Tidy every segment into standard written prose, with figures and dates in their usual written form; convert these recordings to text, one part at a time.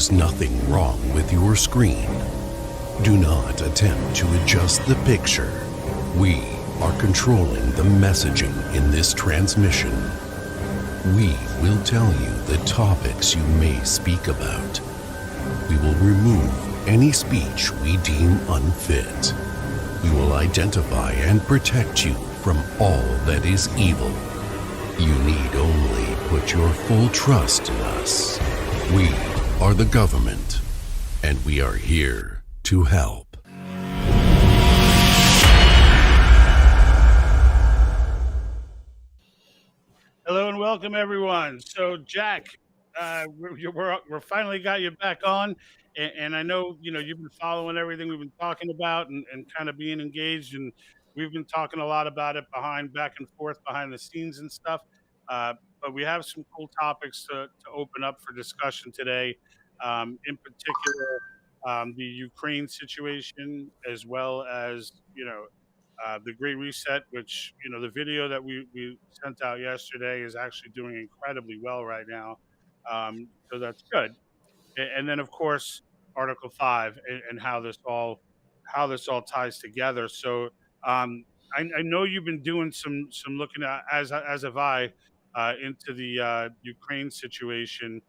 is nothing wrong with your screen. Do not attempt to adjust the picture. We are controlling the messaging in this transmission. We will tell you the topics you may speak about. We will remove any speech we deem unfit. We will identify and protect you from all that is evil. You need only put your full trust in us. We are the government, and we are here to help. Hello and welcome, everyone. So, Jack, we're finally got you back on, and I know you've been following everything we've been talking about and kind of being engaged, and we've been talking a lot about it back and forth behind the scenes and stuff. But we have some cool topics to open up for discussion today, in particular the Ukraine situation, as well as the Great Reset, which the video that we sent out yesterday is actually doing incredibly well right now, so that's good. And then of course Article 5 and how this all ties together. So I know you've been doing some looking at, as have I, into the Ukraine situation,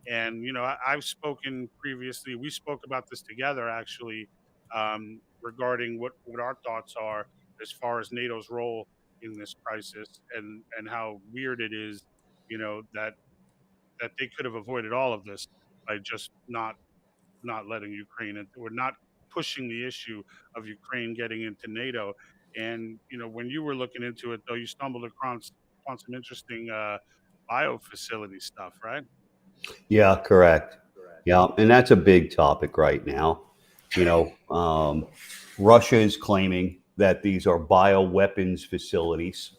and I've spoken previously. We spoke about this together actually, regarding what our thoughts are as far as NATO's role in this crisis, and how weird it is, that they could have avoided all of this by just not letting Ukraine in, or not pushing the issue of Ukraine getting into NATO. And when you were looking into it, though, you stumbled upon some interesting bio facility stuff, right? Yeah, correct. Yeah, and that's a big topic right now. You know, Russia is claiming that these are bioweapons facilities.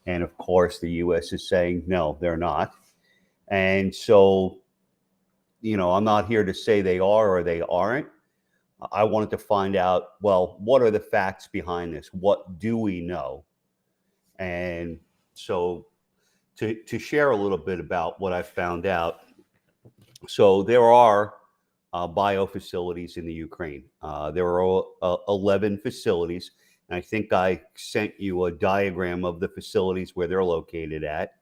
And of course, the U.S. is saying, no, they're not. And so, I'm not here to say they are or they aren't. I wanted to find out, well, what are the facts behind this? What do we know? And so to share a little bit about what I found out. So there are bio facilities in the Ukraine. There are 11 facilities. And I think I sent you a diagram of the facilities where they're located at.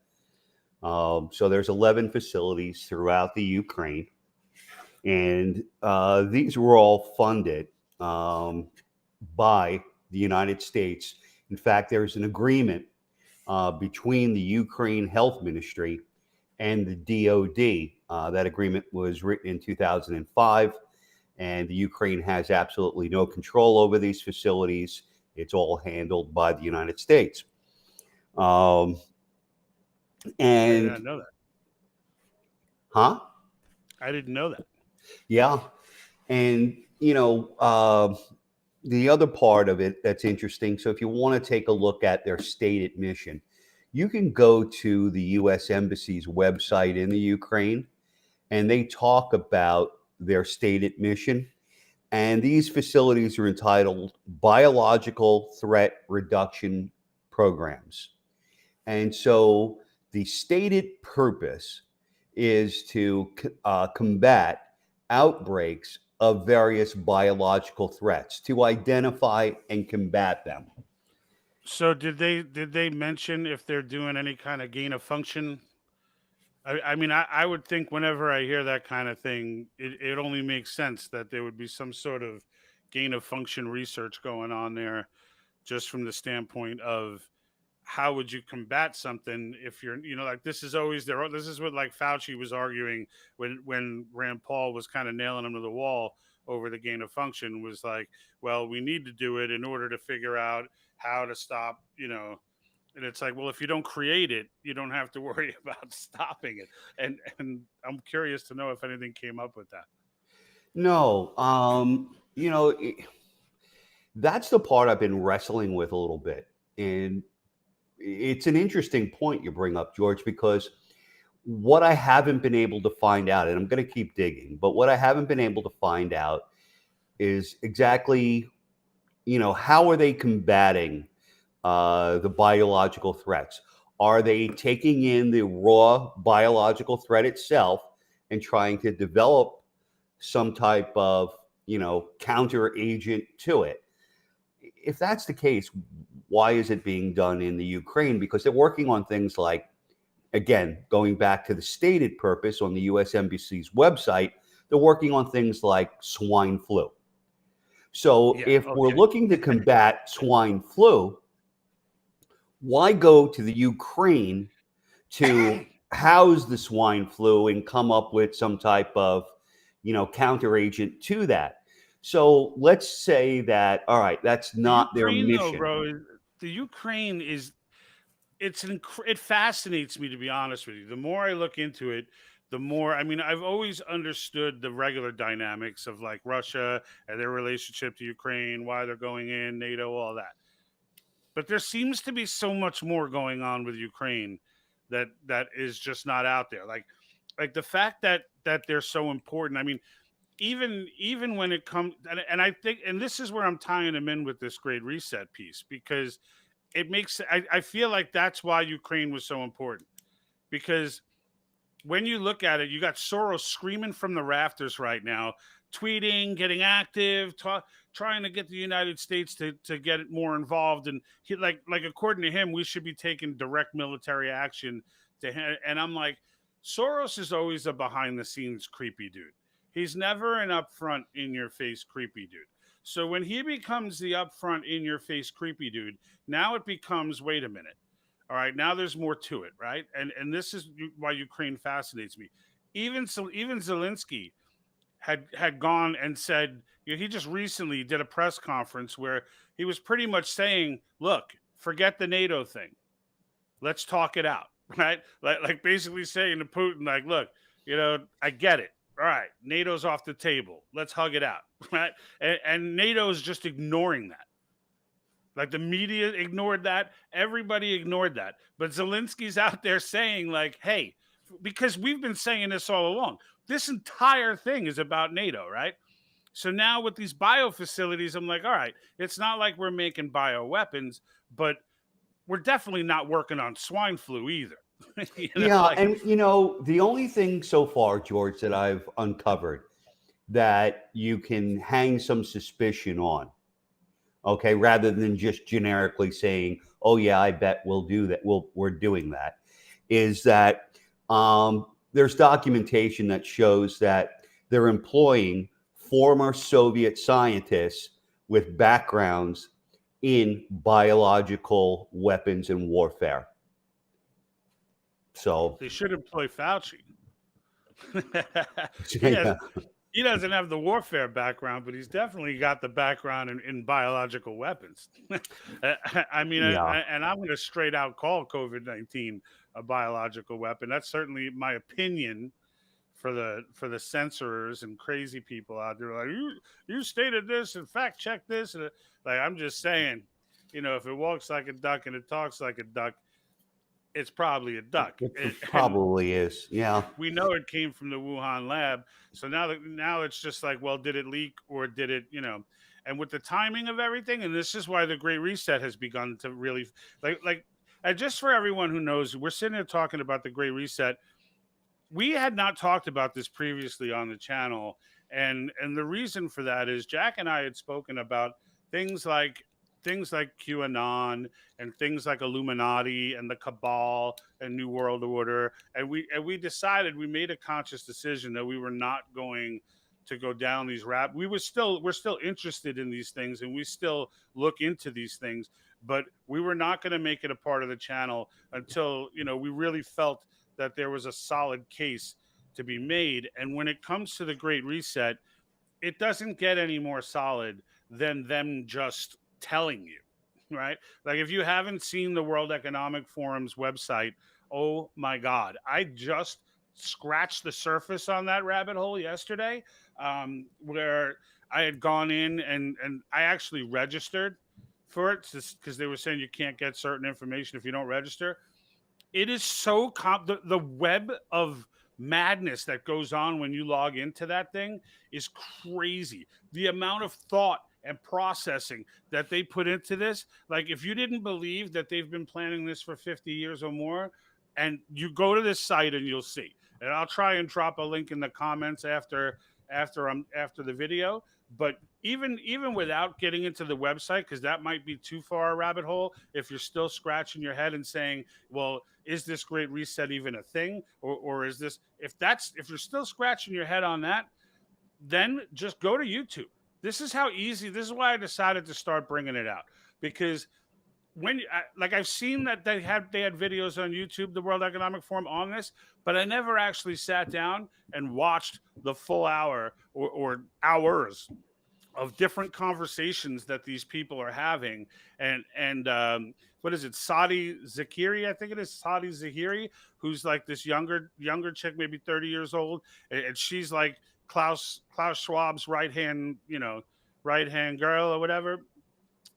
So there's 11 facilities throughout the Ukraine. And these were all funded by the United States. In fact, there's an agreement between the Ukraine Health Ministry and the DoD. That agreement was written in 2005, and the Ukraine has absolutely no control over these facilities. It's all handled by the United States. I didn't know that. Huh? I didn't know that. Yeah. And, the other part of it that's interesting. So if you want to take a look at their stated mission, you can go to the U.S. Embassy's website in the Ukraine, and they talk about their stated mission. And these facilities are entitled Biological Threat Reduction Programs. And so the stated purpose is to combat outbreaks of various biological threats, to identify and combat them. So did they mention if they're doing any kind of gain of function? I mean, I would think whenever I hear that kind of thing, it only makes sense that there would be some sort of gain of function research going on there, just from the standpoint of how would you combat something if you're, like, this is always there. This is what, like, Fauci was arguing when Rand Paul was kind of nailing him to the wall over the gain of function, was like, well, we need to do it in order to figure out how to stop, and it's like, well, if you don't create it, you don't have to worry about stopping it. And I'm curious to know if anything came up with that. No, that's the part I've been wrestling with a little bit. And it's an interesting point you bring up, George, because what I haven't been able to find out, and I'm going to keep digging, but what I haven't been able to find out is exactly, how are they combating the biological threats? Are they taking in the raw biological threat itself and trying to develop some type of, counter agent to it. If that's the case, why is it being done in the Ukraine? Because they're working on things like, again, going back to the stated purpose on the U.S. Embassy's website, they're working on things like swine flu. So Yeah, if we're okay. looking to combat swine flu, why go to the Ukraine to house the swine flu and come up with some type of, counter agent to that? So let's say that, all right, that's The not their Ukraine, though, mission. bro, the Ukraine is it fascinates me, to be honest with you. The more I look into it, the more, I mean, I've always understood the regular dynamics of like Russia and their relationship to Ukraine, why they're going in, NATO, all that. But there seems to be so much more going on with Ukraine that is just not out there. Like the fact that they're so important. I mean, even when it comes, and I think, and this is where I'm tying them in with this Great Reset piece, because it makes, I feel like that's why Ukraine was so important, because when you look at it, you got Soros screaming from the rafters right now, tweeting, getting active, trying to get the United States to get it more involved. And he, like according to him, we should be taking direct military action to him. And I'm like, Soros is always a behind the scenes creepy dude. He's never an upfront in your face creepy dude. So when he becomes the upfront in your face creepy dude, now it becomes, wait a minute. All right, now there's more to it, right? And this is why Ukraine fascinates me. Even Zelensky had gone and said, he just recently did a press conference where he was pretty much saying, look, forget the NATO thing. Let's talk it out, right? Like basically saying to Putin, like, look, I get it. All right, NATO's off the table. Let's hug it out, right? And NATO is just ignoring that. Like the media ignored that. Everybody ignored that. But Zelensky's out there saying, like, hey, because we've been saying this all along. This entire thing is about NATO, right? So now with these bio facilities, I'm like, all right, it's not like we're making bio weapons, but we're definitely not working on swine flu either. Yeah, and the only thing so far, George, that I've uncovered that you can hang some suspicion on, okay, rather than just generically saying, "Oh yeah, I bet we'll do that. We're doing that," is that there's documentation that shows that they're employing former Soviet scientists with backgrounds in biological weapons and warfare. So they should employ Fauci. yeah, He doesn't have the warfare background, but he's definitely got the background in biological weapons. I mean, yeah. and I'm going to straight out call COVID-19 a biological weapon. That's certainly my opinion for the censorers and crazy people out there. Like, you stated this and fact check this. And like, I'm just saying, if it walks like a duck and it talks like a duck, it's probably a duck. It probably is. Yeah. We know it came from the Wuhan lab. So now it's just like, well, did it leak or did it, and with the timing of everything, and this is why the Great Reset has begun to really and just for everyone who knows, we're sitting here talking about the Great Reset. We had not talked about this previously on the channel. And the reason for that is Jack and I had spoken about things like QAnon and things like Illuminati and the Cabal and New World Order, and we decided, we made a conscious decision that we were not going to go down these we're still interested in these things, and we still look into these things, but we were not going to make it a part of the channel until we really felt that there was a solid case to be made. And when it comes to the Great Reset, it doesn't get any more solid than them just telling you, right? Like if you haven't seen the World Economic Forum's website, oh my God, I just scratched the surface on that rabbit hole yesterday, where I had gone in and I actually registered for it because they were saying you can't get certain information if you don't register. It is so the web of madness that goes on when you log into that thing is crazy. The amount of thought and processing that they put into this. Like if you didn't believe that they've been planning this for 50 years or more, and you go to this site and you'll see. And I'll try and drop a link in the comments after after the video. But even without getting into the website, because that might be too far a rabbit hole, if you're still scratching your head and saying, well, is this Great Reset even a thing, or is this, if you're still scratching your head on that, then just go to YouTube. This is how easy. This is why I decided to start bringing it out, because like I've seen that they had videos on YouTube, the World Economic Forum, on this, but I never actually sat down and watched the full hour or hours of different conversations that these people are having. And what is it, Saudi Zakiri? I think it is Saudi Zahiri, who's like this younger chick, maybe 30 years old, and she's like Klaus Schwab's right hand girl or whatever.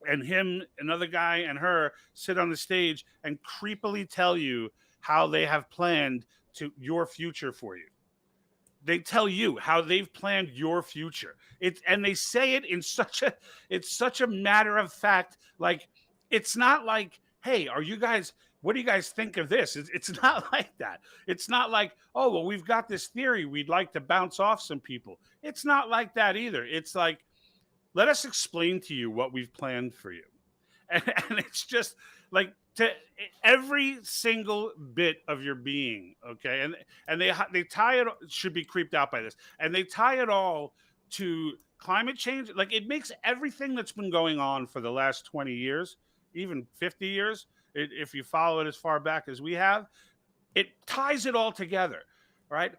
And him, another guy, and her sit on the stage and creepily tell you how they have planned your future for you. They tell you how they've planned your future. And they say it in such a matter of fact. Like, it's not like, hey, what do you guys think of this? It's not like that. It's not like, oh, well, we've got this theory we'd like to bounce off some people. It's not like that either. It's like, let us explain to you what we've planned for you. And it's just like, to every single bit of your being, okay? And they tie it, should be creeped out by this, and they tie it all to climate change. Like, it makes everything that's been going on for the last 20 years, even 50 years, if you follow it as far back as we have, it ties it all together, right?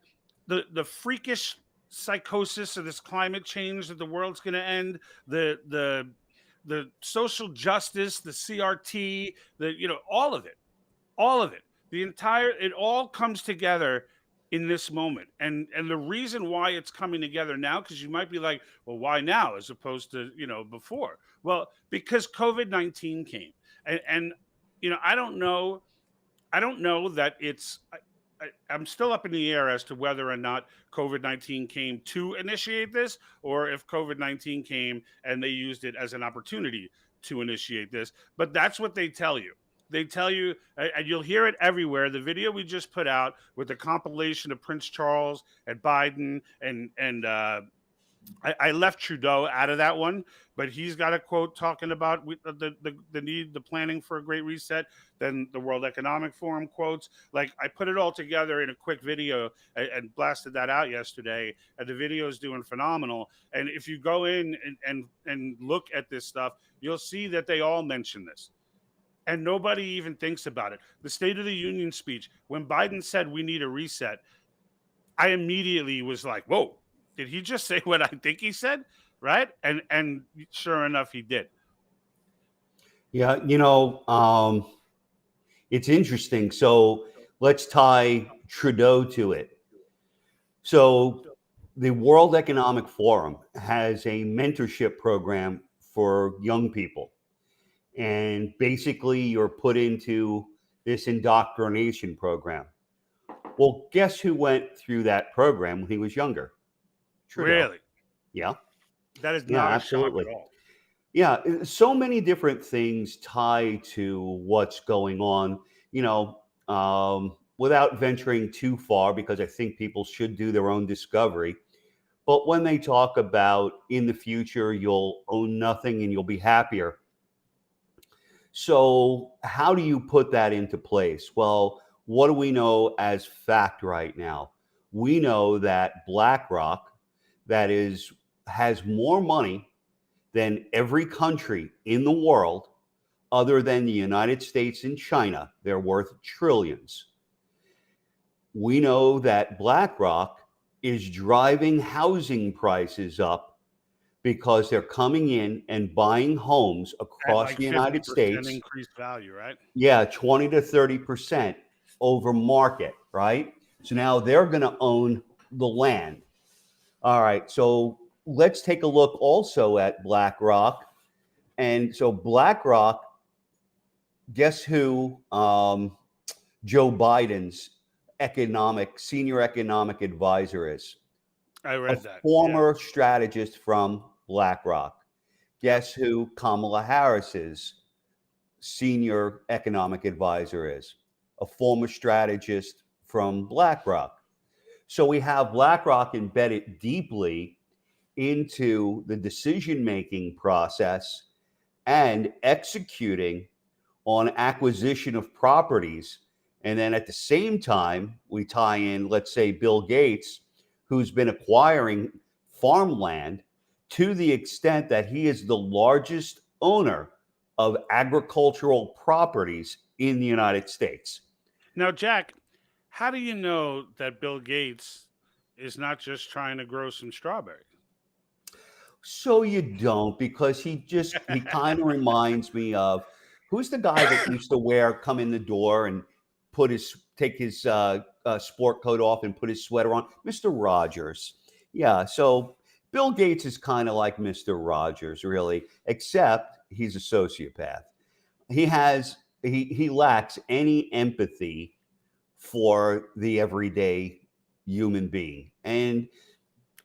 The freakish psychosis of this climate change, that the world's going to end, the social justice, the CRT, all of it, it all comes together in this moment. And the reason why it's coming together now, because you might be like, well, why now as opposed to, before? Well, because COVID-19 came, and I don't know that I'm still up in the air as to whether or not COVID-19 came to initiate this, or if COVID-19 came and they used it as an opportunity to initiate this. But that's what they tell you. They tell you, and you'll hear it everywhere. The video we just put out with the compilation of Prince Charles and Biden, and I left Trudeau out of that one, but he's got a quote talking about the need, the planning for a great reset. Then the World Economic Forum quotes. Like, I put it all together in a quick video and blasted that out yesterday, and the video is doing phenomenal. And if you go in and look at this stuff, you'll see that they all mention this, and nobody even thinks about it. The State of the Union speech, when Biden said we need a reset, I immediately was like, whoa, did he just say what I think he said? Right? And sure enough, he did. Yeah, it's interesting. So let's tie Trudeau to it. So the World Economic Forum has a mentorship program for young people. And basically, you're put into this indoctrination program. Well, guess who went through that program when he was younger? Trudeau. Really? Yeah. That is not absolutely. at all. Yeah, so many different things tie to what's going on, without venturing too far, because I think people should do their own discovery. But when they talk about in the future, you'll own nothing and you'll be happier. So how do you put that into place? Well, what do we know as fact right now? We know that BlackRock, has more money than every country in the world other than the United States and China. They're worth trillions. We know that BlackRock is driving housing prices up because they're coming in and buying homes across the United States. Increased value, right? Yeah, 20 to 30% over market, right? So now they're going to own the land. All right, so let's take a look also at BlackRock. And so BlackRock, guess who Joe Biden's senior economic advisor is? I read that. Former strategist from BlackRock. Guess who Kamala Harris's senior economic advisor is? A former strategist from BlackRock. So we have BlackRock embedded deeply into the decision-making process and executing on acquisition of properties. And then at the same time, we tie in, let's say, Bill Gates, who's been acquiring farmland to the extent that he is the largest owner of agricultural properties in the United States. Now, Jack, how do you know that Bill Gates is not just trying to grow some strawberries? So you don't, because he kind of reminds me of, who's the guy that used to come in the door and take his sport coat off and put his sweater on? Mr. Rogers. Yeah. So Bill Gates is kind of like Mr. Rogers, really, except he's a sociopath. He lacks any empathy for the everyday human being. And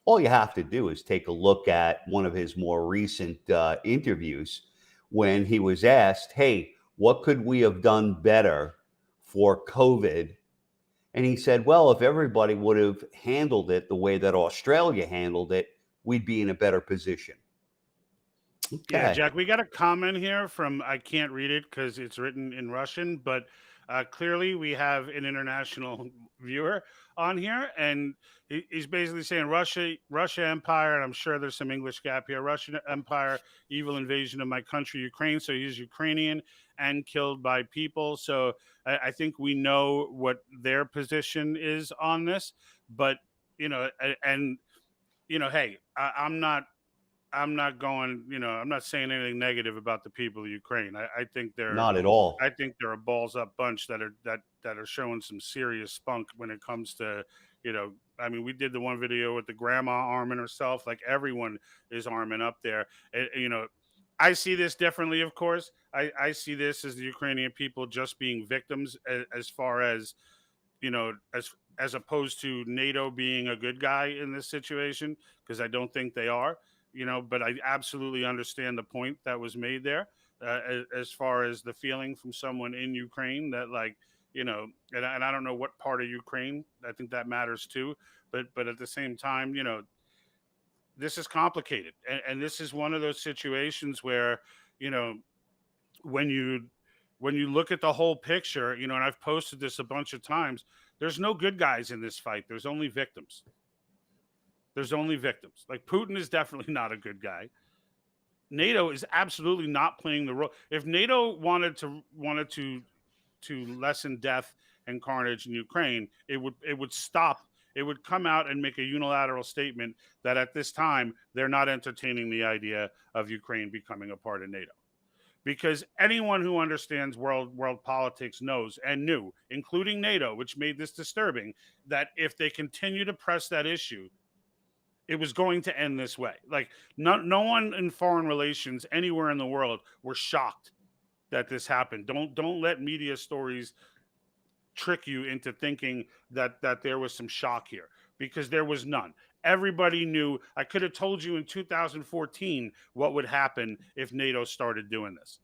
all you have to do is take a look at one of his more recent interviews when he was asked, hey, what could we have done better for COVID? And he said, well, if everybody would have handled it the way that Australia handled it, we'd be in a better position. Okay. Yeah, Jack, we got a comment here from, I can't read it because it's written in Russian, but clearly we have an international viewer on here, and he's basically saying Russia Empire, and I'm sure there's some English gap here, Russian Empire, evil invasion of my country, Ukraine. So he's Ukrainian and killed by people. So I think we know what their position is on this, but, and, hey, I'm not going, I'm not saying anything negative about the people of Ukraine. I think they're not at all. I think they're a balls up bunch that are showing some serious spunk when it comes to, I mean, we did the one video with the grandma arming herself. Like, everyone is arming up there. I see this differently, of course. I see this as the Ukrainian people just being victims as far as, as opposed to NATO being a good guy in this situation, because I don't think they are. But I absolutely understand the point that was made there, as far as the feeling from someone in Ukraine that, like, and I don't know what part of Ukraine. I think that matters too. But at the same time, this is complicated. And this is one of those situations where, when you look at the whole picture, and I've posted this a bunch of times, there's no good guys in this fight. There's only victims. There's only victims. Like, Putin is definitely not a good guy. NATO is absolutely not playing the role. If NATO wanted to lessen death and carnage in Ukraine, it would stop. It would come out and make a unilateral statement that at this time they're not entertaining the idea of Ukraine becoming a part of NATO. Because anyone who understands world politics knows and knew, including NATO, which made this disturbing, that if they continue to press that issue, it was going to end this way. Like, no one in foreign relations anywhere in the world were shocked that this happened. Don't let media stories trick you into thinking that there was some shock here, because there was none. Everybody knew. I could have told you in 2014 what would happen if NATO started doing this.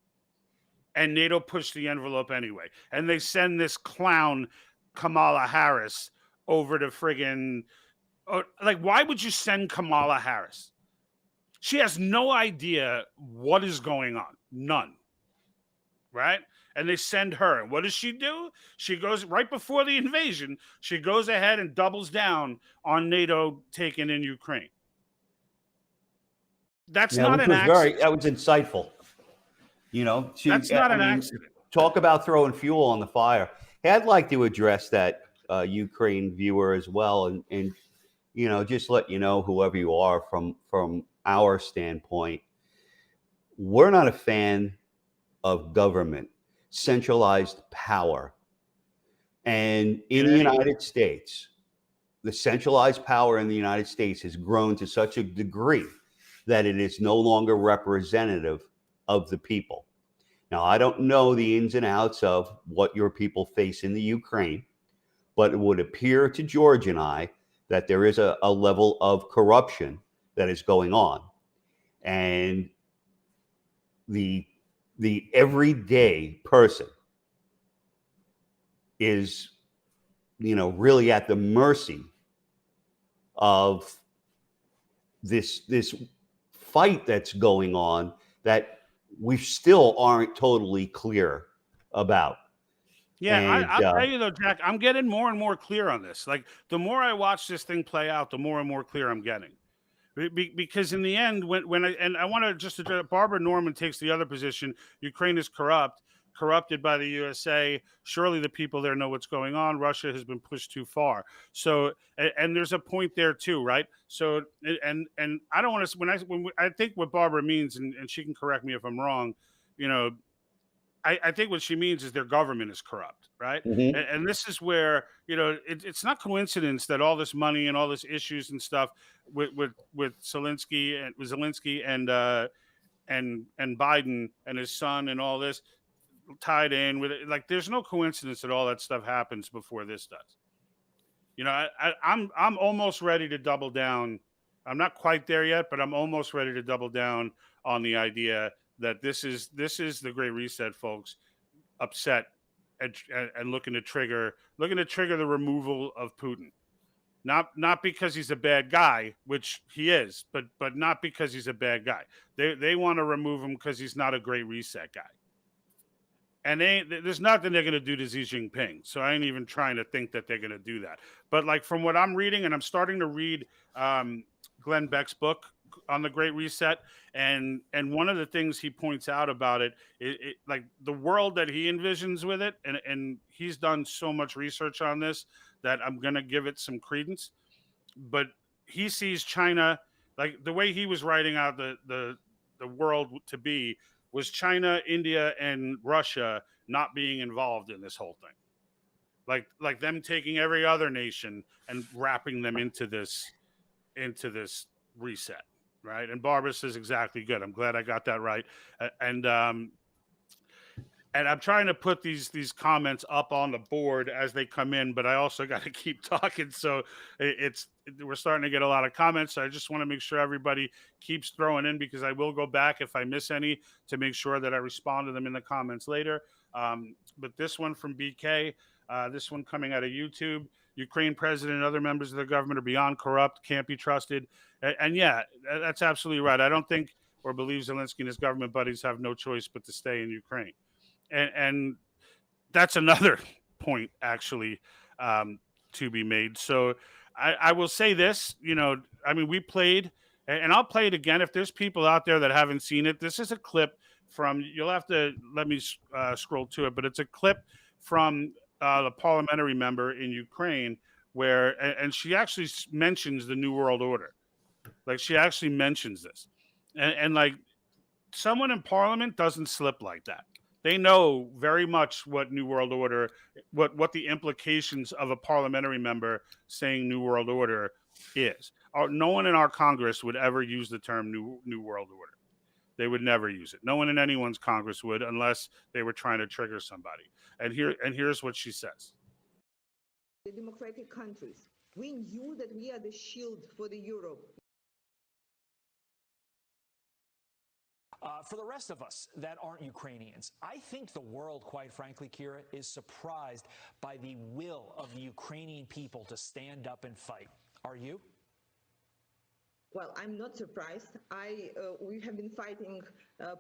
And NATO pushed the envelope anyway. And they send this clown Kamala Harris over to friggin', like, why would you send Kamala Harris? She has no idea what is going on. None. Right? And they send her. And what does she do? She goes, right before the invasion, she goes ahead and doubles down on NATO taking in Ukraine. That's not an accident. That was insightful. That's not an accident. Talk about throwing fuel on the fire. Hey, I'd like to address that Ukraine viewer as well, and just let you know, whoever you are, from our standpoint, we're not a fan of government, centralized power. And in the United States, the centralized power in the United States has grown to such a degree that it is no longer representative of the people. Now, I don't know the ins and outs of what your people face in the Ukraine, but it would appear to George and I that there is a level of corruption that is going on. And the everyday person is, really at the mercy of this fight that's going on that we still aren't totally clear about. Yeah, And I'll tell you though, Jack, I'm getting more and more clear on this. Like the more I watch this thing play out, the more and more clear I'm getting. Because in the end, when I want to just address, Barbara Norman takes the other position. Ukraine is corrupted by the USA. Surely the people there know what's going on. Russia has been pushed too far. So, and there's a point there too, right? So, and I don't want to when I think what Barbara means, and she can correct me if I'm wrong. You know, I think what she means is their government is corrupt, right? Mhm. And this is where it's not coincidence that all this money and all this issues and stuff with Zelensky and Biden and his son and all this tied in with it. Like, there's no coincidence that all that stuff happens before this does. I'm almost ready to double down. I'm not quite there yet, but I'm almost ready to double down on the idea that this is the Great Reset, folks, upset and looking to trigger the removal of Putin. Not because he's a bad guy, which he is, but not because he's a bad guy. They want to remove him because he's not a Great Reset guy. And there's nothing they're going to do to Xi Jinping. So I ain't even trying to think that they're going to do that. But like from what I'm reading, and I'm starting to read Glenn Beck's book on the Great Reset, and one of the things he points out about it, like the world that he envisions with it, and he's done so much research on this that I'm going to give it some credence. But he sees China, like the way he was writing out the world to be, was China, India, and Russia not being involved in this whole thing. Like them taking every other nation and wrapping them into this reset, right? And Barbara says exactly good. I'm glad I got that right. And I'm trying to put these comments up on the board as they come in, but I also got to keep talking. So we're starting to get a lot of comments. So I just want to make sure everybody keeps throwing in, because I will go back if I miss any to make sure that I respond to them in the comments later. But this one from BK, this one coming out of YouTube: Ukraine president and other members of the government are beyond corrupt, can't be trusted. And yeah, that's absolutely right. I don't think or believe Zelensky and his government buddies have no choice but to stay in Ukraine. And that's another point actually to be made. So I will say this, I mean, we played, and I'll play it again if there's people out there that haven't seen it. This is a clip from, you'll have to let me scroll to it, but it's a clip from the parliamentary member in Ukraine where, and she actually mentions the New World Order. Like, she actually mentions this. And like, someone in parliament doesn't slip like that. They know very much what New World Order, what the implications of a parliamentary member saying New World Order is. No one in our Congress would ever use the term New World Order. They would never use it. No one in anyone's Congress would, unless they were trying to trigger somebody. And here's what she says. The democratic countries, we knew that we are the shield for the Europe. For the rest of us that aren't Ukrainians, I think the world, quite frankly, Kira, is surprised by the will of the Ukrainian people to stand up and fight. Are you? Well, I'm not surprised. We have been fighting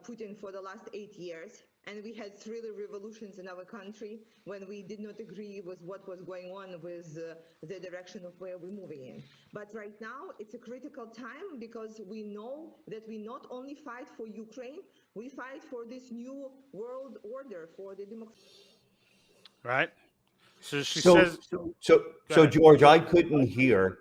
Putin for the last 8 years, and we had 3 revolutions in our country when we did not agree with what was going on with the direction of where we're moving in. But right now, it's a critical time, because we know that we not only fight for Ukraine, we fight for this new world order, for the democracy. Right? So she says. So George, I couldn't hear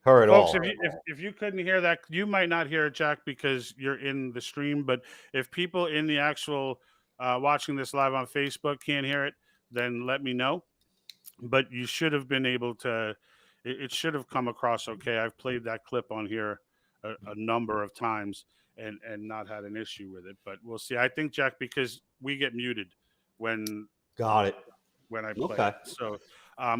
her at Folks, all. if you couldn't hear that, you might not hear it, Jack, because you're in the stream. But if people in the actual watching this live on Facebook can't hear it, then let me know. But you should have been able to. It should have come across okay. I've played that clip on here a number of times and not had an issue with it. But we'll see. I think, Jack, because we get muted when Got it. when I play Okay. it. So.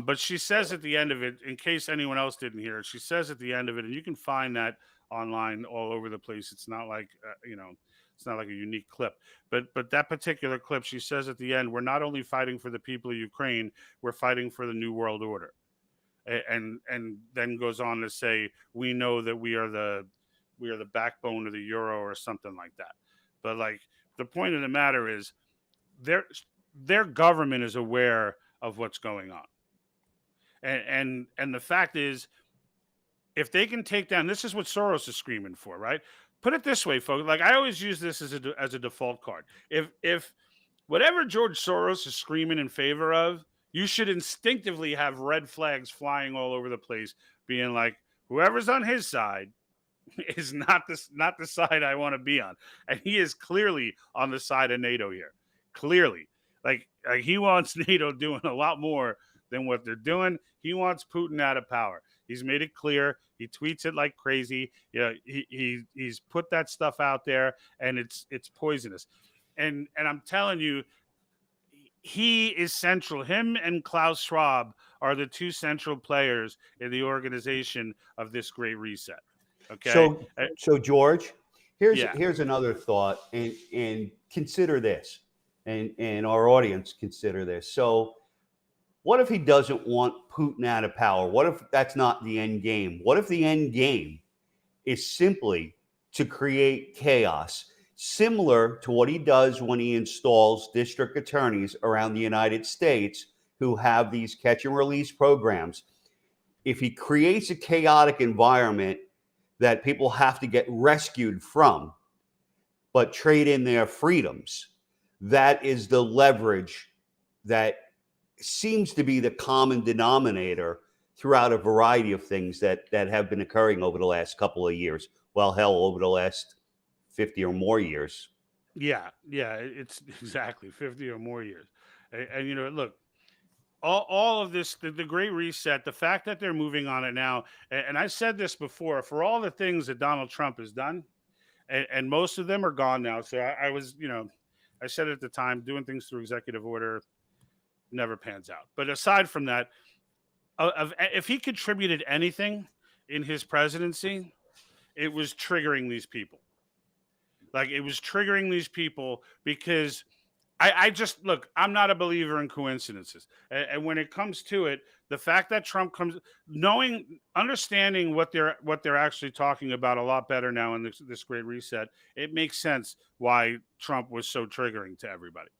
But she says at the end of it, in case anyone else didn't hear it, she says at the end of it, and you can find that online all over the place. It's not like, it's not like a unique clip, but that particular clip, she says at the end, we're not only fighting for the people of Ukraine, we're fighting for the New World Order. and then goes on to say, we know that we are the backbone of the euro or something like that. But like, the point of the matter is, their government is aware of what's going on, and the fact is, if they can take down, this is what Soros is screaming for, right? Put it this way, folks. Like, I always use this as a default card. If whatever George Soros is screaming in favor of, you should instinctively have red flags flying all over the place, being like, whoever's on his side is not the side I want to be on. And he is clearly on the side of NATO here. Clearly. Like he wants NATO doing a lot more than what they're doing. He wants Putin out of power. He's made it clear. He tweets it like crazy. He's put that stuff out there, and it's poisonous. And I'm telling you, he is central. Him and Klaus Schwab are the two central players in the organization of this Great Reset. Okay. So George, here's Yeah. here's another thought, and consider this, and our audience consider this. So, what if he doesn't want Putin out of power? What if that's not the end game? What if the end game is simply to create chaos, similar to what he does when he installs district attorneys around the United States who have these catch and release programs? If he creates a chaotic environment that people have to get rescued from, but trade in their freedoms, that is the leverage that seems to be the common denominator throughout a variety of things that have been occurring over the last couple of years. Well, hell, over the last 50 or more years. Yeah, it's exactly 50 or more years. And look, all of this, the Great Reset, the fact that they're moving on it now, and I said this before, for all the things that Donald Trump has done, and most of them are gone now. So I was, I said at the time, doing things through executive order never pans out. But aside from that, if he contributed anything in his presidency, it was triggering these people. Like, it was triggering these people because I just, look, I'm not a believer in coincidences. And when it comes to it, the fact that Trump comes, understanding what they're actually talking about a lot better now in this Great Reset, it makes sense why Trump was so triggering to everybody,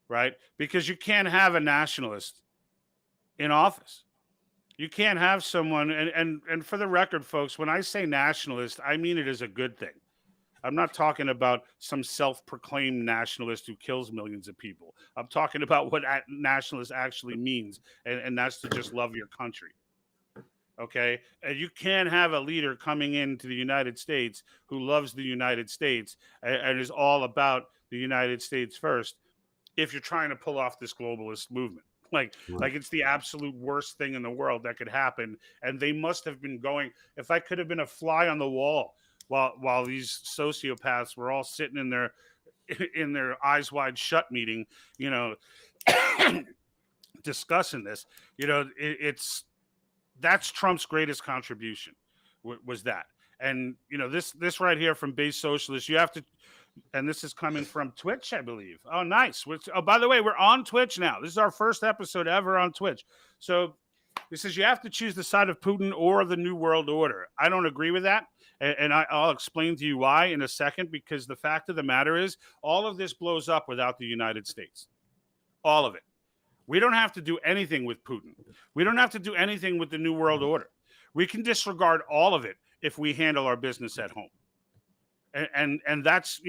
right? Because you can't have a nationalist in office. You can't have someone, and for the record, folks, when I say nationalist, I mean it as a good thing. I'm not talking about some self-proclaimed nationalist who kills millions of people. I'm talking about what nationalist actually means, and that's to just love your country. Okay? And you can't have a leader coming into the United States who loves the United States and is all about the United States first if you're trying to pull off this globalist movement. Like it's the absolute worst thing in the world that could happen. And they must have been going, if I could have been a fly on the wall while these sociopaths were all sitting in their eyes wide shut meeting, discussing this, that's Trump's greatest contribution was that. And this right here from Base Socialist, you have to, and this is coming from Twitch, I believe. Oh, nice. By the way, we're on Twitch now. This is our first episode ever on Twitch. So this says you have to choose the side of Putin or the New World Order. I don't agree with that. And I'll explain to you why in a second, because the fact of the matter is all of this blows up without the United States. All of it. We don't have to do anything with Putin. We don't have to do anything with the New World Order. We can disregard all of it if we handle our business at home. And that's,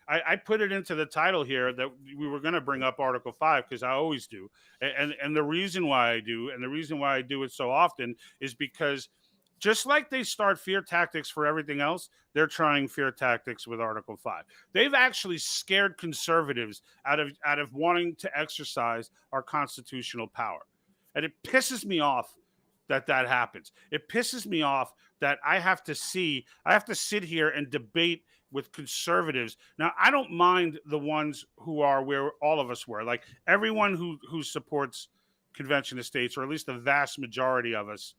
I put it into the title here that we were going to bring up Article 5 because I always do. And the reason why I do, and the reason why I do it so often is because just like they start fear tactics for everything else, they're trying fear tactics with Article 5. They've actually scared conservatives out of wanting to exercise our constitutional power. And it pisses me off that happens. It pisses me off that I have to sit here and debate with conservatives. Now, I don't mind the ones who are where all of us were, like everyone who supports Convention of States, or at least the vast majority of us,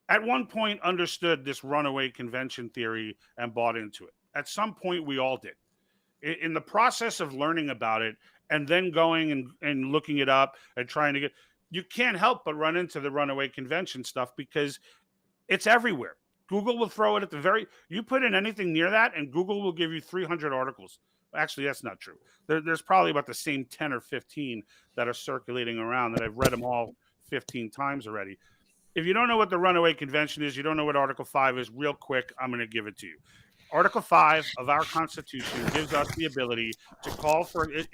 at one point understood this runaway convention theory and bought into it. At some point, we all did. In the process of learning about it and then going and looking it up and trying to get, you can't help but run into the runaway convention stuff because it's everywhere. Google will throw it at you put in anything near that and Google will give you 300 articles. Actually, that's not true. There's probably about the same 10 or 15 that are circulating around that I've read them all 15 times already. If you don't know what the runaway convention is, you don't know what Article 5 is, real quick, I'm going to give it to you. Article 5 of our Constitution gives us the ability to call for it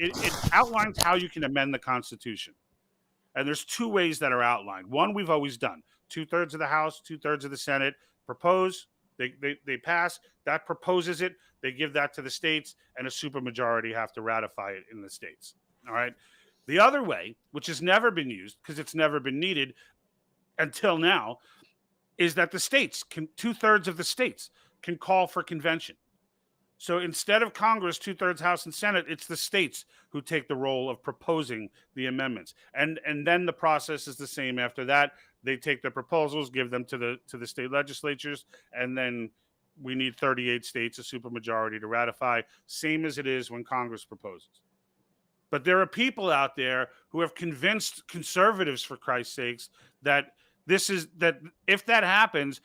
outlines how you can amend the Constitution. And there's two ways that are outlined. One, we've always done. 2/3 of the House, 2/3 of the Senate propose, they pass, that proposes it, they give that to the states, and a supermajority have to ratify it in the states. All right. The other way, which has never been used because it's never been needed until now, is that the states can 2/3 of the states can call for convention. So instead of Congress, 2/3 House and Senate, it's the states who take the role of proposing the amendments. And then the process is the same after that. They take the proposals, give them to the state legislatures, and then we need 38 states, a supermajority to ratify, same as it is when Congress proposes. But there are people out there who have convinced conservatives, for Christ's sakes, that if that happens,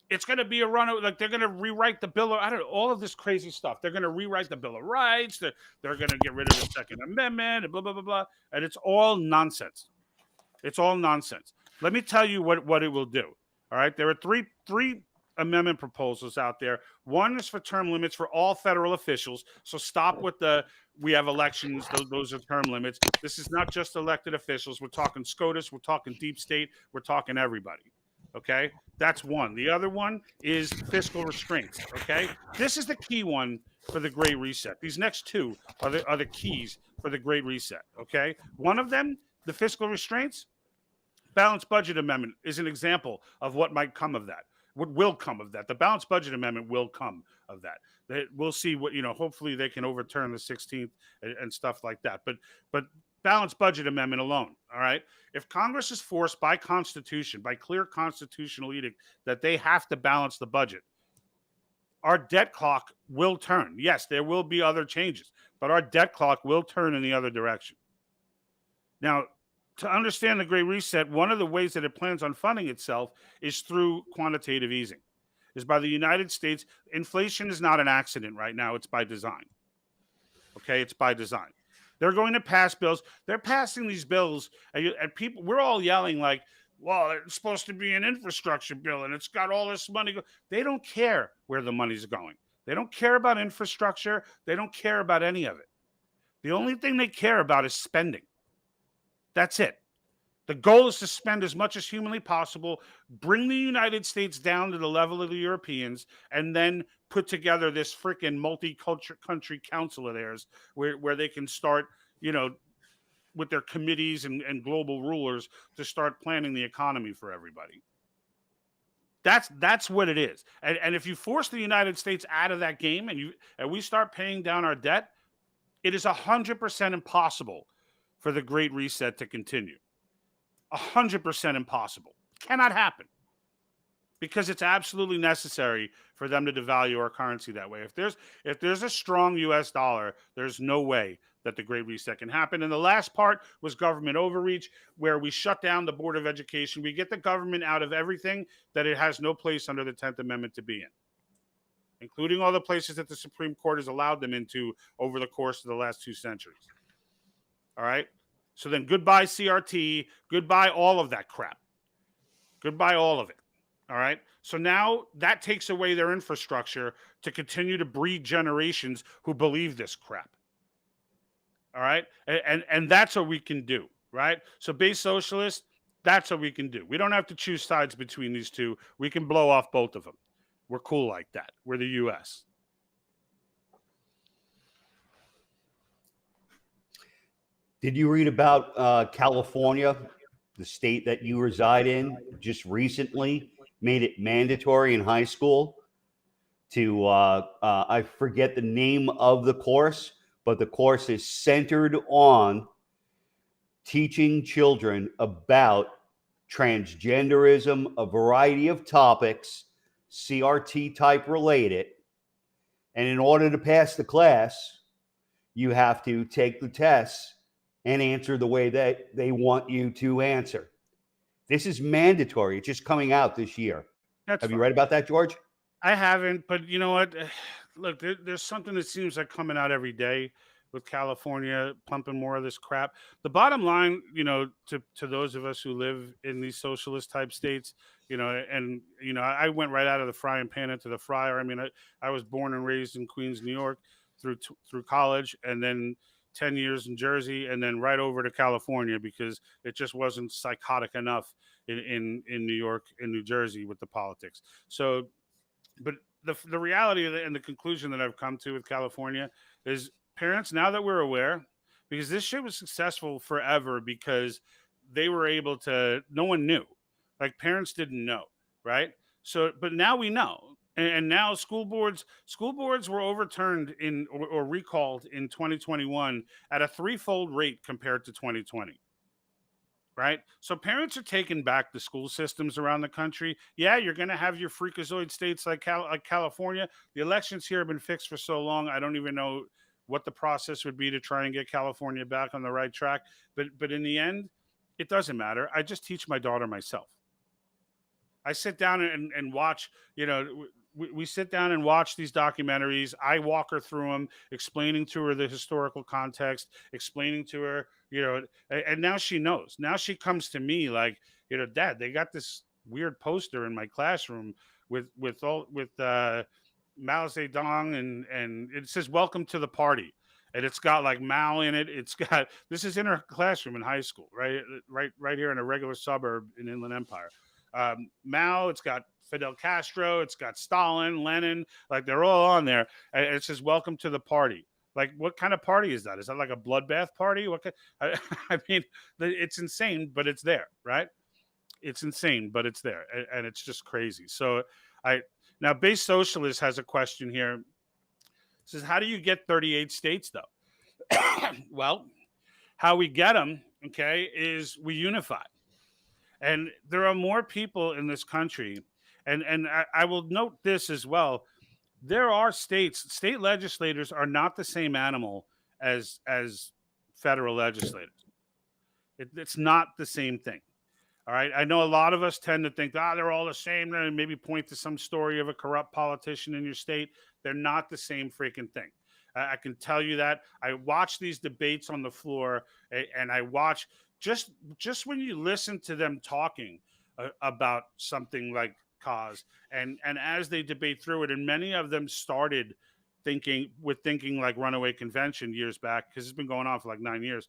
it's going to be a run. Like they're going to rewrite the Bill of, I don't know, all of this crazy stuff. They're going to rewrite the Bill of Rights. They're going to get rid of the Second Amendment and blah, blah, blah, blah. And it's all nonsense. It's all nonsense. Let me tell you what it will do. All right. There are three amendment proposals out there. One is for term limits for all federal officials. So stop with we have elections. Those are term limits. This is not just elected officials. We're talking SCOTUS. We're talking deep state. We're talking everybody. Okay, that's one. The other one is fiscal restraints. Okay, this is the key one for the Great Reset. These next two are the keys for the Great Reset. Okay, one of them, the fiscal restraints, balanced budget amendment, is an example of what might come of that. What will come of that? The balanced budget amendment will come of that. We'll see what hopefully they can overturn the 16th and stuff like that. But balanced budget amendment alone. All right. If Congress is forced by Constitution, by clear constitutional edict, that they have to balance the budget, our debt clock will turn. Yes, there will be other changes, but our debt clock will turn in the other direction. Now, to understand the Great Reset, one of the ways that it plans on funding itself is through quantitative easing, is by the United States. Inflation is not an accident right now. It's by design. Okay. It's by design. They're going to pass bills. They're passing these bills, and people, we're all yelling like, well, it's supposed to be an infrastructure bill, and it's got all this money. They don't care where the money's going. They don't care about infrastructure. They don't care about any of it. The only thing they care about is spending. That's it. The goal is to spend as much as humanly possible, bring the United States down to the level of the Europeans, and then put together this freaking multi-country council of theirs where they can start, with their committees and global rulers to start planning the economy for everybody. That's what it is. And if you force the United States out of that game and we start paying down our debt, it is 100% impossible for the Great Reset to continue. 100% impossible. Cannot happen. Because it's absolutely necessary for them to devalue our currency that way. If there's a strong US dollar, there's no way that the Great Reset can happen. And the last part was government overreach, where we shut down the Board of Education. We get the government out of everything that it has no place under the 10th Amendment to be in, including all the places that the Supreme Court has allowed them into over the course of the last 2 centuries. All right? So then goodbye CRT, goodbye all of that crap. Goodbye all of it. All right. So now that takes away their infrastructure to continue to breed generations who believe this crap. All right. And that's what we can do. Right. So base socialist, that's what we can do. We don't have to choose sides between these two. We can blow off both of them. We're cool like that. We're the U.S. Did you read about California, the state that you reside in, just recently made it mandatory in high school to, I forget the name of the course, but the course is centered on teaching children about transgenderism, a variety of topics, CRT type related. And in order to pass the class, you have to take the tests and answer the way that they want you to answer. This is mandatory. It's just coming out this year. That's Have you fine. read about that, George? I haven't, but you know what? Look, there's something that seems like coming out every day with California pumping more of this crap. The bottom line, to those of us who live in these socialist type states, and I went right out of the frying pan into the fryer. I mean, I was born and raised in Queens, New York, through college, and then 10 years in Jersey, and then right over to California because it just wasn't psychotic enough in New York and New Jersey with the politics. So, but the reality of and the conclusion that I've come to with California is parents, now that we're aware, because this shit was successful forever because they were able to, no one knew. Like parents didn't know, right? So, but now we know. And now school boards were overturned or recalled in 2021 at a threefold rate compared to 2020. Right. So parents are taking back the school systems around the country. Yeah, you're going to have your freakazoid states like California. The elections here have been fixed for so long. I don't even know what the process would be to try and get California back on the right track. But in the end, it doesn't matter. I just teach my daughter myself. I sit down and watch, we sit down and watch these documentaries. I walk her through them, explaining to her the historical context, explaining to her, and now she knows. Now she comes to me like, Dad, they got this weird poster in my classroom with Mao Zedong and it says "Welcome to the party." And it's got like Mao in it. It's got, this is in her classroom in high school, right here in a regular suburb in Inland Empire. Mao, it's got Fidel Castro, it's got Stalin, Lenin, like they're all on there. And it says "Welcome to the party." Like, what kind of party is that? Is that like a bloodbath party? I mean, it's insane, but it's there, right? It's insane, but it's there, and it's just crazy. So, now Base Socialist has a question here. It says, how do you get 38 states though? Well, how we get them, okay, is we unify. And there are more people in this country. And I will note this as well. There are state legislators are not the same animal as federal legislators. It's not the same thing. All right. I know a lot of us tend to think, they're all the same, and maybe point to some story of a corrupt politician in your state. They're not the same freaking thing. I can tell you that. I watch these debates on the floor, and I watch just when you listen to them talking about something like cause, and as they debate through it, and many of them started thinking like runaway convention years back, because it's been going on for like 9 years,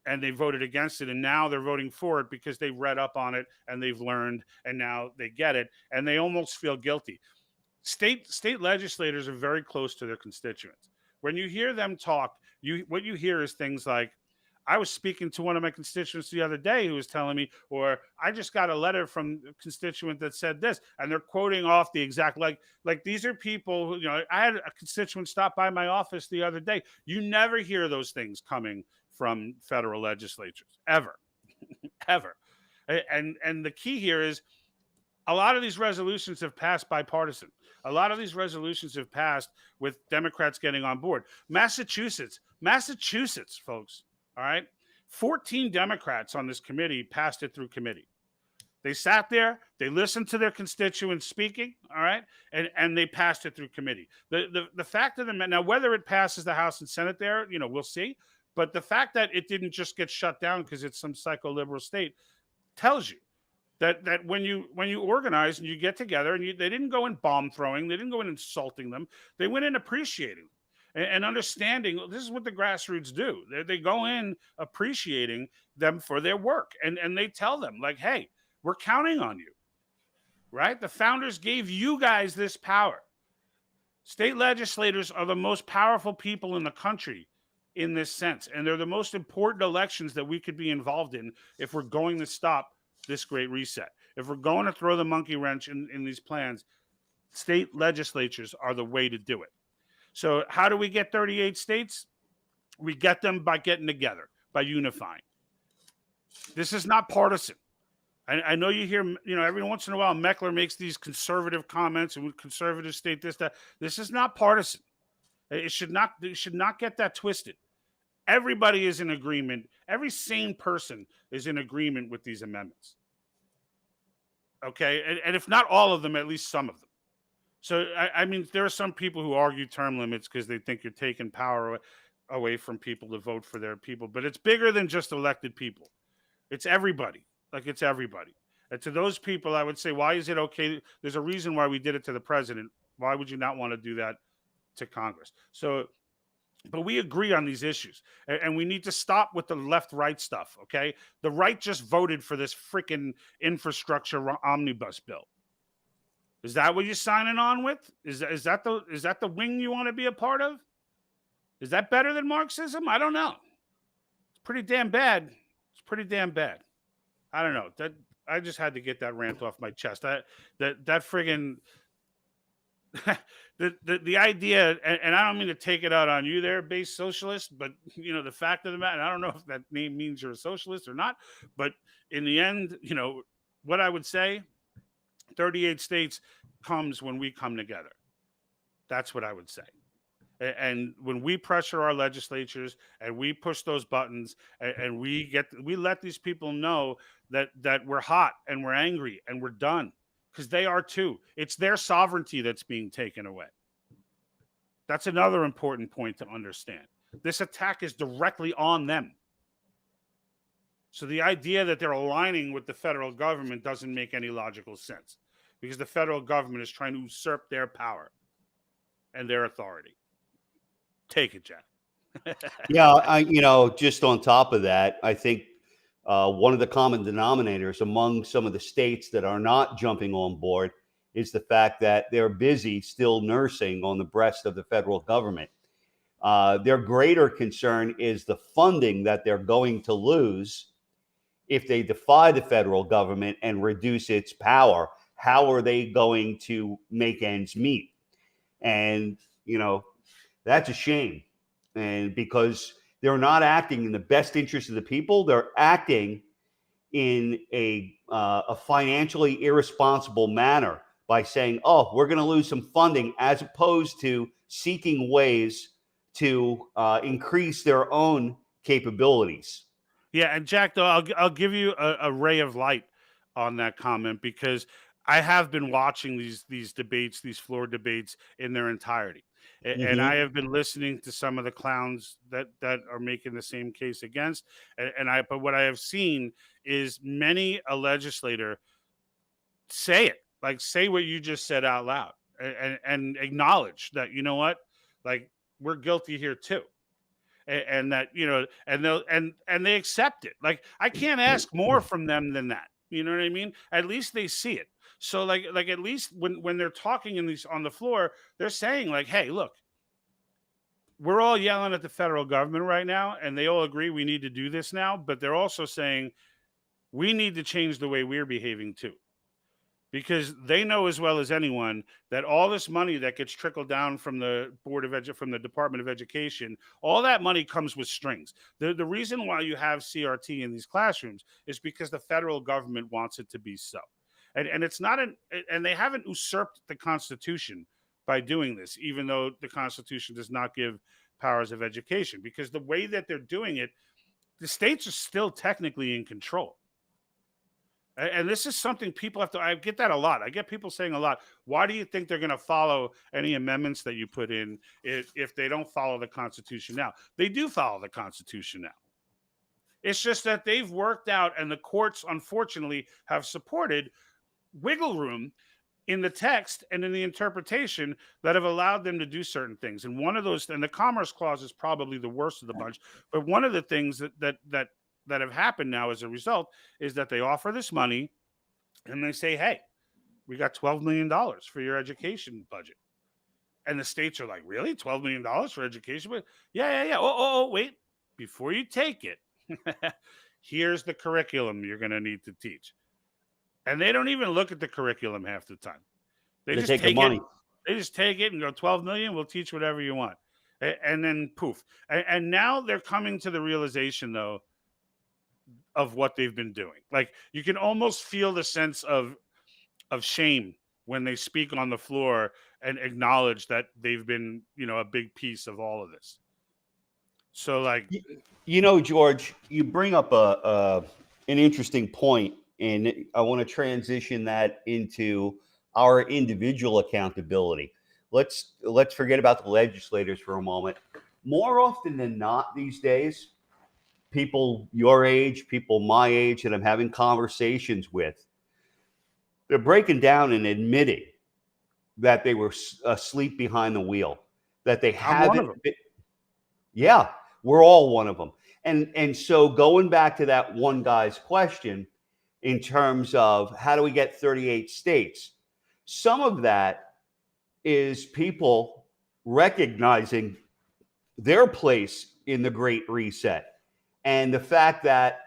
and they voted against it, and now they're voting for it because they read up on it and they've learned, and now they get it, and they almost feel guilty. State legislators are very close to their constituents. When you hear them talk, what you hear is things like, I was speaking to one of my constituents the other day who was telling me, or I just got a letter from a constituent that said this, and they're quoting off the exact, like these are people who, I had a constituent stop by my office the other day. You never hear those things coming from federal legislatures, ever, ever. And the key here is a lot of these resolutions have passed bipartisan. A lot of these resolutions have passed with Democrats getting on board. Massachusetts, folks. All right. 14 Democrats on this committee passed it through committee. They sat there, they listened to their constituents speaking, all right, and they passed it through committee. The fact of the matter, now whether it passes the House and Senate there, we'll see. But the fact that it didn't just get shut down because it's some psycho-liberal state tells you that when you organize and you get together, and they didn't go in bomb throwing, they didn't go in insulting them, they went in appreciating them. And understanding, this is what the grassroots do. They go in appreciating them for their work. And they tell them, like, hey, we're counting on you, right? The founders gave you guys this power. State legislators are the most powerful people in the country in this sense. And they're the most important elections that we could be involved in if we're going to stop this great reset. If we're going to throw the monkey wrench in these plans, state legislatures are the way to do it. So how do we get 38 states? We get them by getting together, by unifying. This is not partisan. I know you hear, every once in a while, Meckler makes these conservative comments, and conservative state this, that. This is not partisan. It should not get that twisted. Everybody is in agreement. Every sane person is in agreement with these amendments. Okay. And if not all of them, at least some of them. So, I mean, there are some people who argue term limits because they think you're taking power away from people to vote for their people. But it's bigger than just elected people. It's everybody. Like, it's everybody. And to those people, I would say, why is it okay? There's a reason why we did it to the president. Why would you not want to do that to Congress? So, but we agree on these issues, and we need to stop with the left-right stuff. Okay, the right just voted for this freaking infrastructure omnibus bill. Is that what you're signing on with? Is that the wing you want to be a part of? Is that better than Marxism? I don't know. It's pretty damn bad. It's pretty damn bad. I don't know. That I just had to get that rant off my chest. That friggin' the idea, and I don't mean to take it out on you there, base socialist, but the fact of the matter, I don't know if that name means you're a socialist or not, but in the end, what I would say, 38 states comes when we come together. That's what I would say. And when we pressure our legislatures and we push those buttons and we let these people know that we're hot and we're angry and we're done, because they are too. It's their sovereignty that's being taken away. That's another important point to understand. This attack is directly on them. So the idea that they're aligning with the federal government doesn't make any logical sense, because the federal government is trying to usurp their power and their authority. Take it, Jack. Yeah, just on top of that, I think one of the common denominators among some of the states that are not jumping on board is the fact that they're busy still nursing on the breast of the federal government. Their greater concern is the funding that they're going to lose if they defy the federal government and reduce its power. How are they going to make ends meet? And, that's a shame. And because they're not acting in the best interest of the people, they're acting in a financially irresponsible manner by saying, oh, we're going to lose some funding, as opposed to seeking ways to increase their own capabilities. Yeah, and Jack, though, I'll give you a ray of light on that comment, because I have been watching these debates, these floor debates in their entirety. And I have been listening to some of the clowns that are making the same case against. But what I have seen is many a legislator say what you just said out loud, and acknowledge that, what, like, we're guilty here too. And that, and they accept it. Like, I can't ask more from them than that. You know what I mean? At least they see it. So like at least when they're talking on the floor, they're saying, like, hey, look, we're all yelling at the federal government right now, and they all agree we need to do this now, but they're also saying we need to change the way we're behaving too. Because they know as well as anyone that all this money that gets trickled down from the from the Department of Education, all that money comes with strings. The reason why you have CRT in these classrooms is because the federal government wants it to be so. And it's not and they haven't usurped the Constitution by doing this, even though the Constitution does not give powers of education, because the way that they're doing it, the states are still technically in control. And this is something people have to, I get that a lot. I get people saying a lot, why do you think they're going to follow any amendments that you put in if they don't follow the Constitution now? They do follow the Constitution now. It's just that they've worked out, and the courts, unfortunately, have supported wiggle room in the text and in the interpretation that have allowed them to do certain things. And one of those, and the Commerce Clause is probably the worst of the bunch, but one of the things that have happened now as a result is that they offer this money and they say, hey, we got $12 million for your education budget. And the states are like, really? $12 million for education? Yeah. Oh, wait. Before you take it, here's the curriculum you're going to need to teach. And they don't even look at the curriculum half the time. They just take the money. They just take it and go, 12 million, we'll teach whatever you want. And then poof. And now they're coming to the realization, though, of what they've been doing. Like, you can almost feel the sense of shame when they speak on the floor and acknowledge that they've been, a big piece of all of this. So like, You know, George, you bring up an interesting point, and I want to transition that into our individual accountability. Let's forget about the legislators for a moment. More often than not these days, people your age, people my age that I'm having conversations with, they're breaking down and admitting that they were asleep behind the wheel, that they I'm one of haven't them. been, yeah, we're all one of them. And so going back to that one guy's question in terms of how do we get 38 states, some of that is people recognizing their place in the Great Reset and the fact that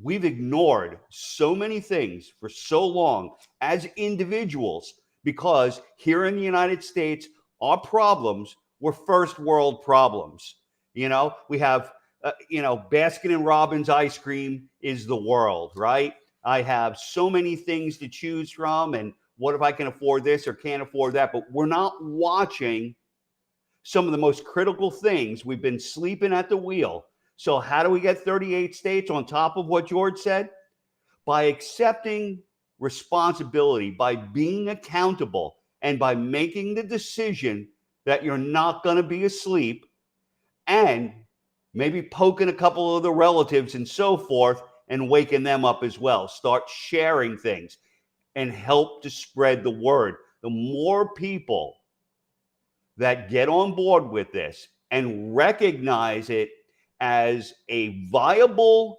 we've ignored so many things for so long as individuals because here in the United States, our problems were first world problems. You know, we have, Baskin and Robbins ice cream is the world, right? I have so many things to choose from. And what if I can afford this or can't afford that? But we're not watching some of the most critical things. We've been sleeping at the wheel. So, how do we get 38 states on top of what George said? By accepting responsibility, by being accountable, and by making the decision that you're not going to be asleep and maybe poking a couple of the relatives and so forth and waking them up as well. Start sharing things and help to spread the word. The more people that get on board with this and recognize it as a viable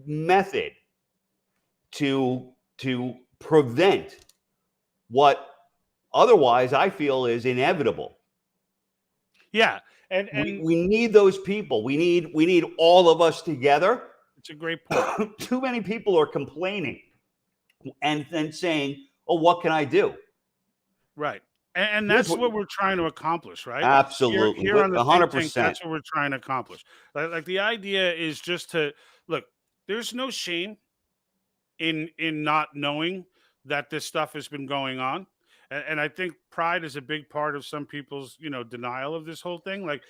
method to prevent what otherwise I feel is inevitable. Yeah. We, And we need those people. We need all of us together. it's a great point. Too many people are complaining and then saying, "Oh, what can I do?" Right. And Here's that's what we're trying to accomplish, right? absolutely, Here on the think tank, 100%. that's what we're trying to accomplish. Like the idea is just to look, there's no shame in not knowing that this stuff has been going on. And I think pride is a big part of some people's, denial of this whole thing. Like,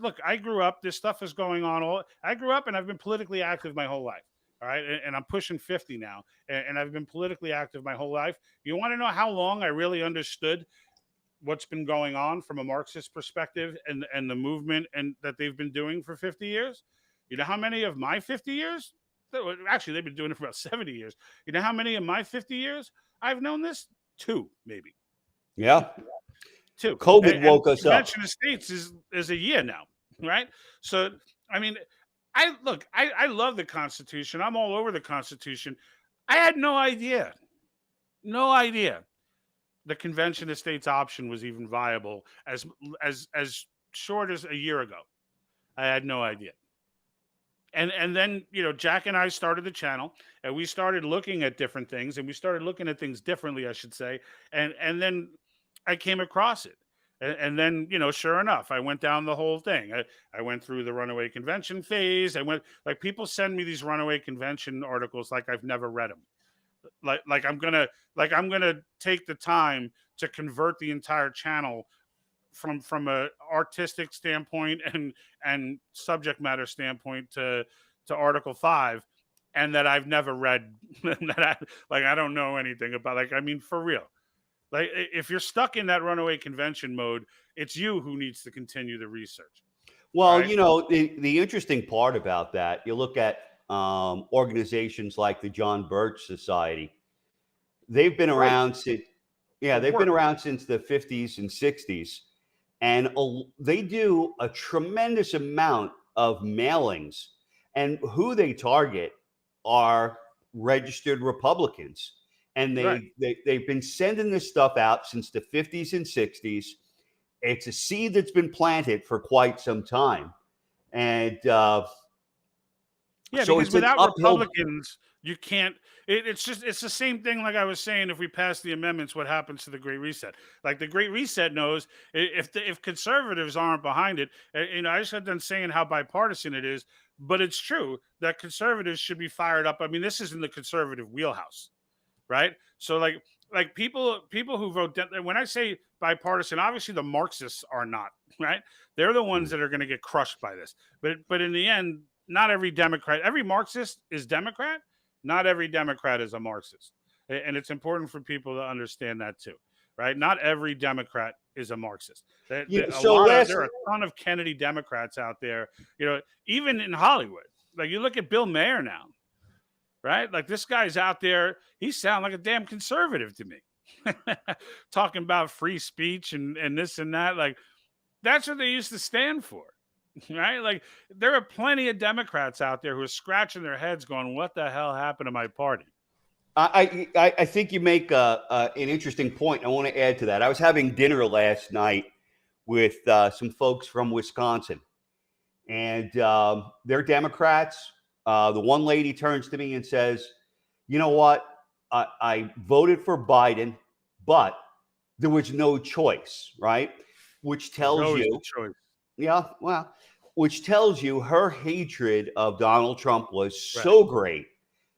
look, I grew up, this stuff is going on I grew up and I've been politically active my whole life. All right. And I'm pushing 50 now. And I've been politically active my whole life. You want to know how long I really understood what's been going on from a Marxist perspective and the movement and that they've been doing for 50 years? You know how many of my 50 years? Actually, they've been doing it for about 70 years. You know how many of my 50 years I've known this? Two, maybe Yeah. two. COVID And woke us up. Convention of States is a year now, right? So, I mean, I love the Constitution. I'm all over the Constitution. I had no idea the Convention of States option was even viable as short as a year ago. I had no idea. And then Jack and I started the channel and we started looking at different things and we started looking at things differently, I should say. And then I came across it. And then, sure enough, I went down the whole thing. I went through the runaway convention phase. I went like people send me these runaway convention articles like I've never read them. I'm gonna take the time to convert the entire channel from a artistic standpoint and subject matter standpoint to Article 5, and that I've never read. I don't know anything about. I mean, for real. Like if you're stuck in that runaway convention mode, it's you who needs to continue the research. Well, Right? the interesting part about that, you look at organizations like the John Birch Society. They've been Right. around since, yeah, they've been around since the 50s and 60s, and they do a tremendous amount of mailings. And who they target are registered Republicans, and Right. they've been sending this stuff out since the 50s and 60s. It's a seed that's been planted for quite some time, and Yeah, so because it's an without uphill. Republicans, you can't. It's the same thing. Like I was saying, if we pass the amendments, what happens to the Great Reset? Like the Great Reset knows if conservatives aren't behind it. I just got done saying how bipartisan it is, but it's true that conservatives should be fired up. I mean, this is in the conservative wheelhouse, right? So like like people who vote when I say bipartisan, obviously the Marxists are not, right? They're the ones that are going to get crushed by this. But in the end, not every Democrat, every Marxist is Democrat. Not every Democrat is a Marxist, and it's important for people to understand that too, right? Not every Democrat is a Marxist. Yeah, so There are a ton of Kennedy Democrats out there. You know, even in Hollywood, like you look at Bill Maher now, right? Like this guy's out there, he sounds like a damn conservative to me. Talking about free speech and this and that. Like that's what they used to stand for. Right? Like there are plenty of Democrats out there who are scratching their heads going, what the hell happened to my party? I think you make an interesting point. I want to add to that. I was having dinner last night with some folks from Wisconsin, and they're Democrats. The one lady turns to me and says, "You know what? I voted for Biden, but there was no choice, right?" Which tells Always you, the choice. yeah, well, which tells you her hatred of Donald Trump was Right. so great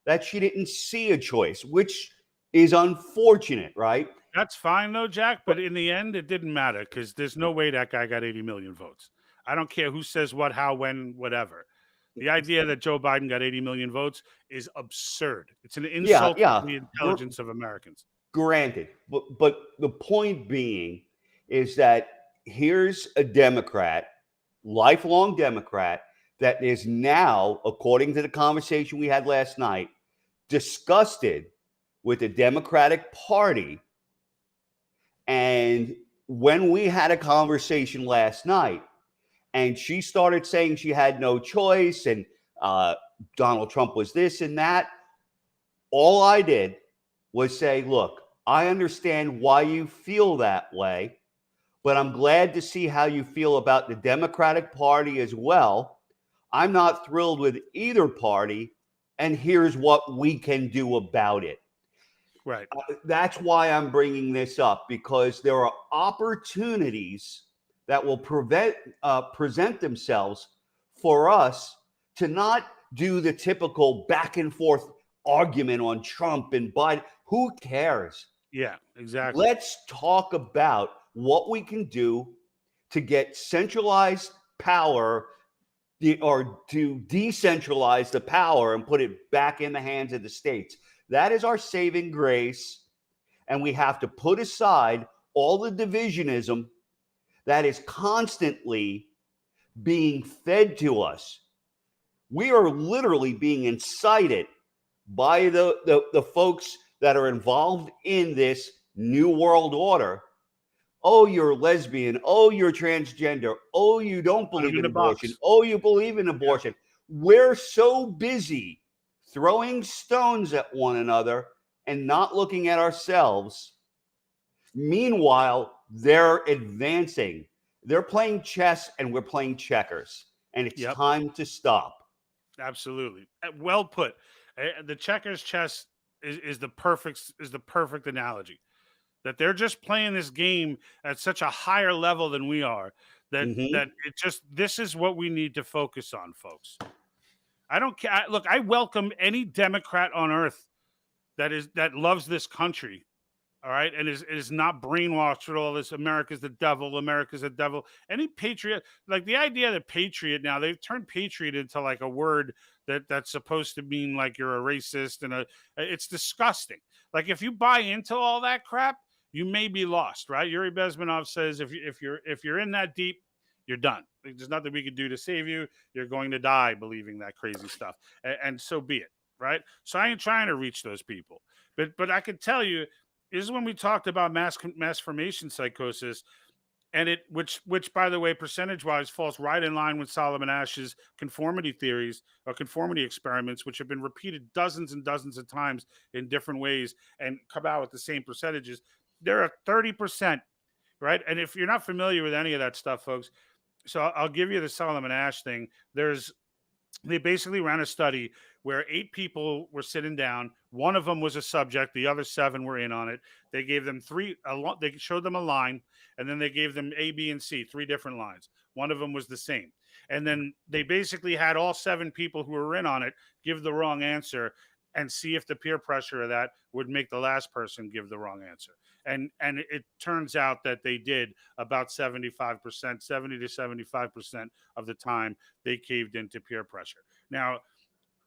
that she didn't see a choice, which is unfortunate, right? That's fine though, Jack. But in the end, it didn't matter because there's no way that guy got 80 million votes. I don't care who says what, how, when, whatever. The idea that Joe Biden got 80 million votes is absurd. It's an insult Yeah. to the intelligence of Americans. Granted, but the point being is that here's a Democrat, lifelong Democrat, that is now, according to the conversation we had last night, disgusted with the Democratic Party. And when we had a conversation last night, and she started saying she had no choice, and Donald Trump was this and that, all I did was say, look, I understand why you feel that way, but I'm glad to see how you feel about the Democratic Party as well. I'm not thrilled with either party, and here's what we can do about it. Right. That's why I'm bringing this up, because there are opportunities that will present themselves for us to not do the typical back and forth argument on Trump and Biden. Who cares? Yeah, exactly. Let's talk about what we can do to get centralized power or to decentralize the power and put it back in the hands of the states. That is our saving grace. And we have to put aside all the divisionism that is constantly being fed to us. We are literally being incited by the folks that are involved in this new world order. Oh, you're lesbian. Oh, you're transgender. Oh, you don't believe in abortion. Oh, you believe in abortion. We're so busy throwing stones at one another and not looking at ourselves. Meanwhile, they're advancing. They're playing chess and we're playing checkers. And it's time to stop. Absolutely. Well put. The checkers chess is the perfect analogy. That they're just playing this game at such a higher level than we are. That this is what we need to focus on, folks. I don't care. Look, I welcome any Democrat on earth that loves this country. All right. And is not brainwashed with all this. America's the devil. America's the devil. Any patriot, like the idea that patriot now, they've turned patriot into like a word that's supposed to mean like you're a racist and it's disgusting. Like if you buy into all that crap, you may be lost, right? Yuri Bezmenov says if you're in that deep, you're done. There's nothing we can do to save you. You're going to die believing that crazy stuff. And so be it, right? So I ain't trying to reach those people. But I can tell you, this is when we talked about mass formation psychosis, and which by the way, percentage wise, falls right in line with Solomon Ash's conformity theories or conformity experiments, which have been repeated dozens and dozens of times in different ways and come out with the same percentages. There are 30%, right? And if you're not familiar with any of that stuff, folks, so I'll give you the Solomon Asch thing. They basically ran a study where 8 people were sitting down. One of them was a subject. The other 7 were in on it. They gave them they showed them a line, and then they gave them A, B, and C, 3 different lines. One of them was the same. And then they basically had all 7 people who were in on it give the wrong answer. and see if the peer pressure of that would make the last person give the wrong answer. And it turns out that they did about 75%, 70 to 75% of the time they caved into peer pressure. Now,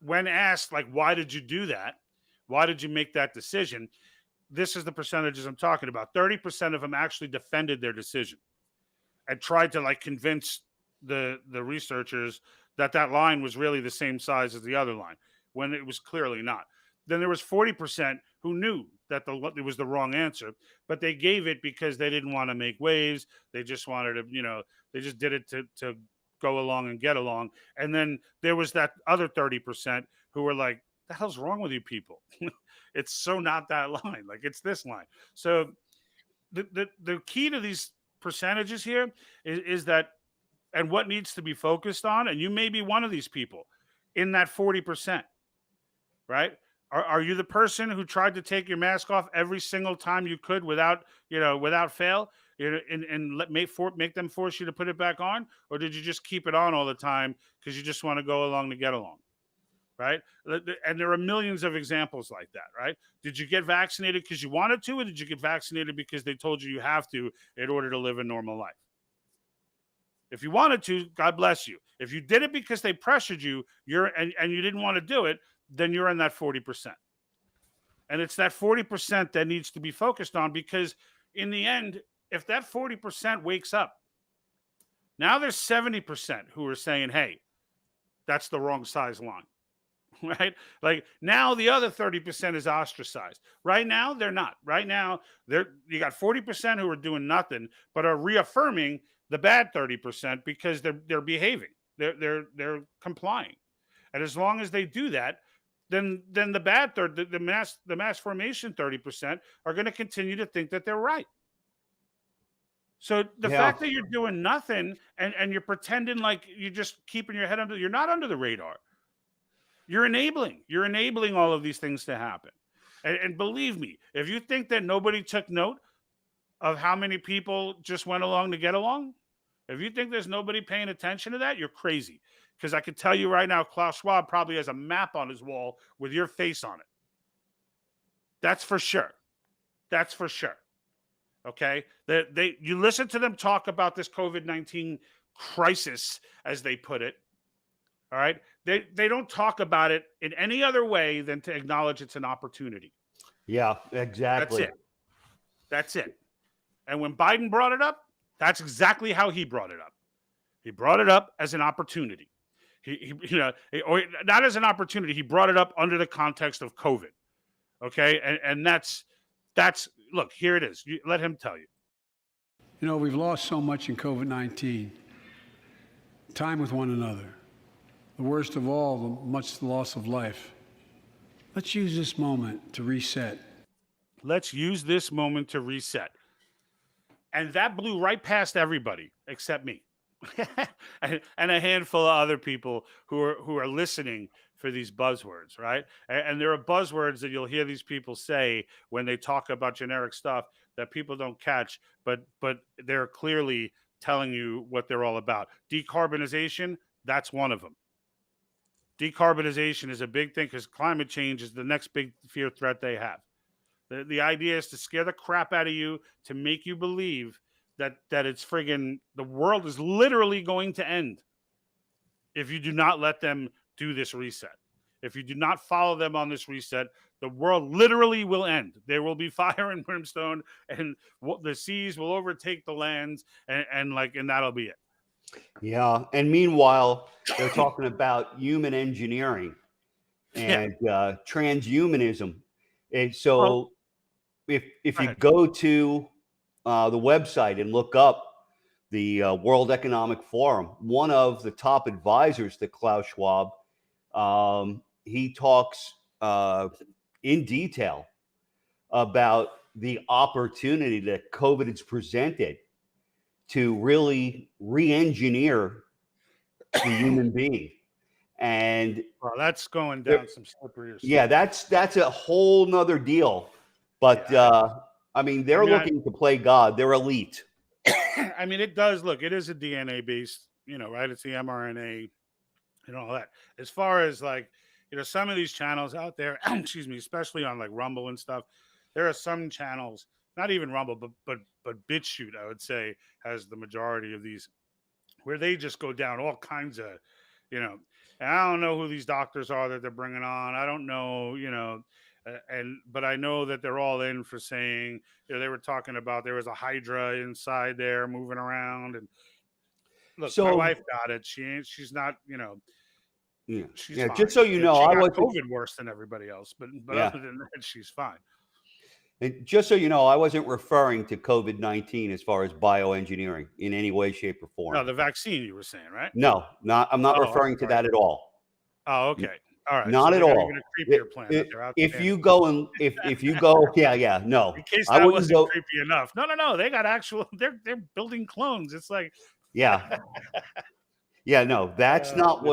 when asked, like, why did you do that? Why did you make that decision? This is the percentages I'm talking about. 30% of them actually defended their decision and tried to like convince the researchers that that line was really the same size as the other line when it was clearly not. Then there was 40% who knew that it was the wrong answer, but they gave it because they didn't want to make waves. They just wanted to, they just did it to go along and get along. And then there was that other 30% who were like, the hell's wrong with you people? It's so not that line. Like, it's this line. So the key to these percentages here is that, and what needs to be focused on, and you may be one of these people in that 40%, right? Are you the person who tried to take your mask off every single time you could without fail, and make them force you to put it back on? Or did you just keep it on all the time because you just want to go along to get along? Right? And there are millions of examples like that, right? Did you get vaccinated because you wanted to, or did you get vaccinated because they told you have to in order to live a normal life? If you wanted to, God bless you. If you did it because they pressured you, and you didn't want to do it, then you're in that 40%. And it's that 40% that needs to be focused on, because in the end, if that 40% wakes up, now there's 70% who are saying, hey, that's the wrong size line. Right? Like, now the other 30% is ostracized. Right now, they're not. Right now, you got 40% who are doing nothing, but are reaffirming the bad 30% because they're behaving. They're complying. And as long as they do that, then the bad third, the mass formation 30% are going to continue to think that they're right. So the fact that you're doing nothing and you're pretending like you're just keeping your head under, you're not under the radar. You're enabling all of these things to happen. And believe me, if you think that nobody took note of how many people just went along to get along, if you think there's nobody paying attention to that, you're crazy. Because I can tell you right now, Klaus Schwab probably has a map on his wall with your face on it. That's for sure. That's for sure. Okay? You listen to them talk about this COVID-19 crisis, as they put it. All right? They don't talk about it in any other way than to acknowledge it's an opportunity. Yeah, exactly. That's it. And when Biden brought it up, that's exactly how he brought it up. He brought it up as an opportunity. Or not as an opportunity. He brought it up under the context of COVID. Okay, and that's look, here it is. Let him tell you. We've lost so much in COVID-19. Time with one another. The worst of all, the loss of life. Let's use this moment to reset. Let's use this moment to reset. And that blew right past everybody except me. and a handful of other people who are listening for these buzzwords, right? And there are buzzwords that you'll hear these people say when they talk about generic stuff that people don't catch, but they're clearly telling you what they're all about. Decarbonization, that's one of them. Decarbonization is a big thing because climate change is the next big fear threat they have. The idea is to scare the crap out of you, to make you believe that it's friggin' the world is literally going to end if you do not let them do this reset. If you do not follow them on this reset, the world literally will end. There will be fire and brimstone, and the seas will overtake the lands, and that'll be it. Yeah, and meanwhile, they're talking about human engineering and transhumanism. And so, if you go to the website and look up the World Economic Forum, one of the top advisors to Klaus Schwab, he talks in detail about the opportunity that COVID has presented to really re-engineer the human being. And that's going down some slippery stuff. Yeah, that's a whole nother deal. But they're looking to play God. They're elite. I mean, it does look, it is a DNA based, right? It's the mRNA and all that. As far as some of these channels out there, excuse me, especially on like Rumble and stuff, there are some channels, not even Rumble, but BitChute, I would say, has the majority of these, where they just go down all kinds of, you know, and I don't know who these doctors are that they're bringing on. I don't know, and but I know that they're all in for saying, they were talking about there was a Hydra inside there moving around, and look, my So wife got it. She's not, yeah, she's yeah. fine. Just so you know, She I got wasn't. COVID worse than everybody else, but Yeah, other than that, she's fine. and just so you know, I wasn't referring to COVID-19 as far as bioengineering in any way, shape, or form. No, the vaccine you were saying, right? No, not. I'm not Oh, I'm referring to sorry. that at all. Oh, okay. All right. So Not they at got even all. a creepier plan that they're If outstanding. you go and if you go, yeah, yeah, In no, case I that wouldn't wasn't go. creepy enough. No, no, no. They got actual. They're building clones. It's like, Yeah, yeah, no, that's not goodness.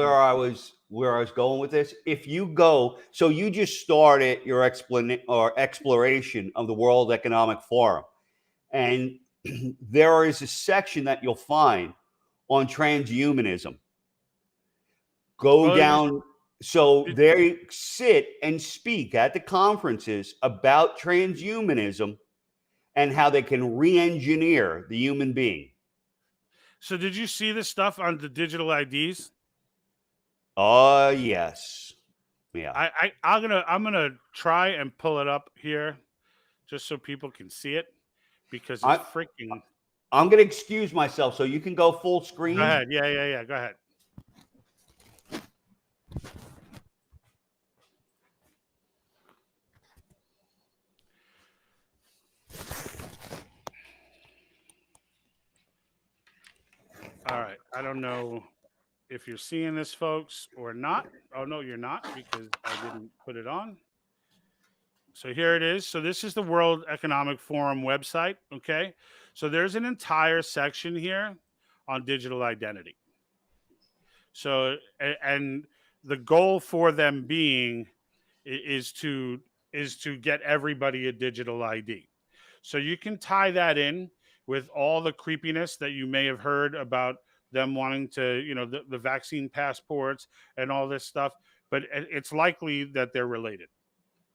where I was going with this. If you go, so you just started your exploration of the World Economic Forum, and there is a section that you'll find on transhumanism. Go Well, down. So it- they sit and speak at the conferences about transhumanism and how they can re-engineer the human being. so did you see this stuff on the digital IDs? Oh, yes. Yeah. I'm gonna try and pull it up here, just so people can see it, because it's I, freaking. I'm going to excuse myself so you can go full Go screen. ahead. Yeah, yeah, yeah. Go ahead. All right. I don't know if you're seeing this, folks, or not. Oh no, you're not, because I didn't put it on. So here it is. So this is the World Economic Forum website. Okay. So there's an entire section here on digital identity. So, and the goal for them being is to get everybody a digital ID. So you can tie that in with all the creepiness that you may have heard about them wanting to, the vaccine passports and all this stuff. But it's likely that they're related.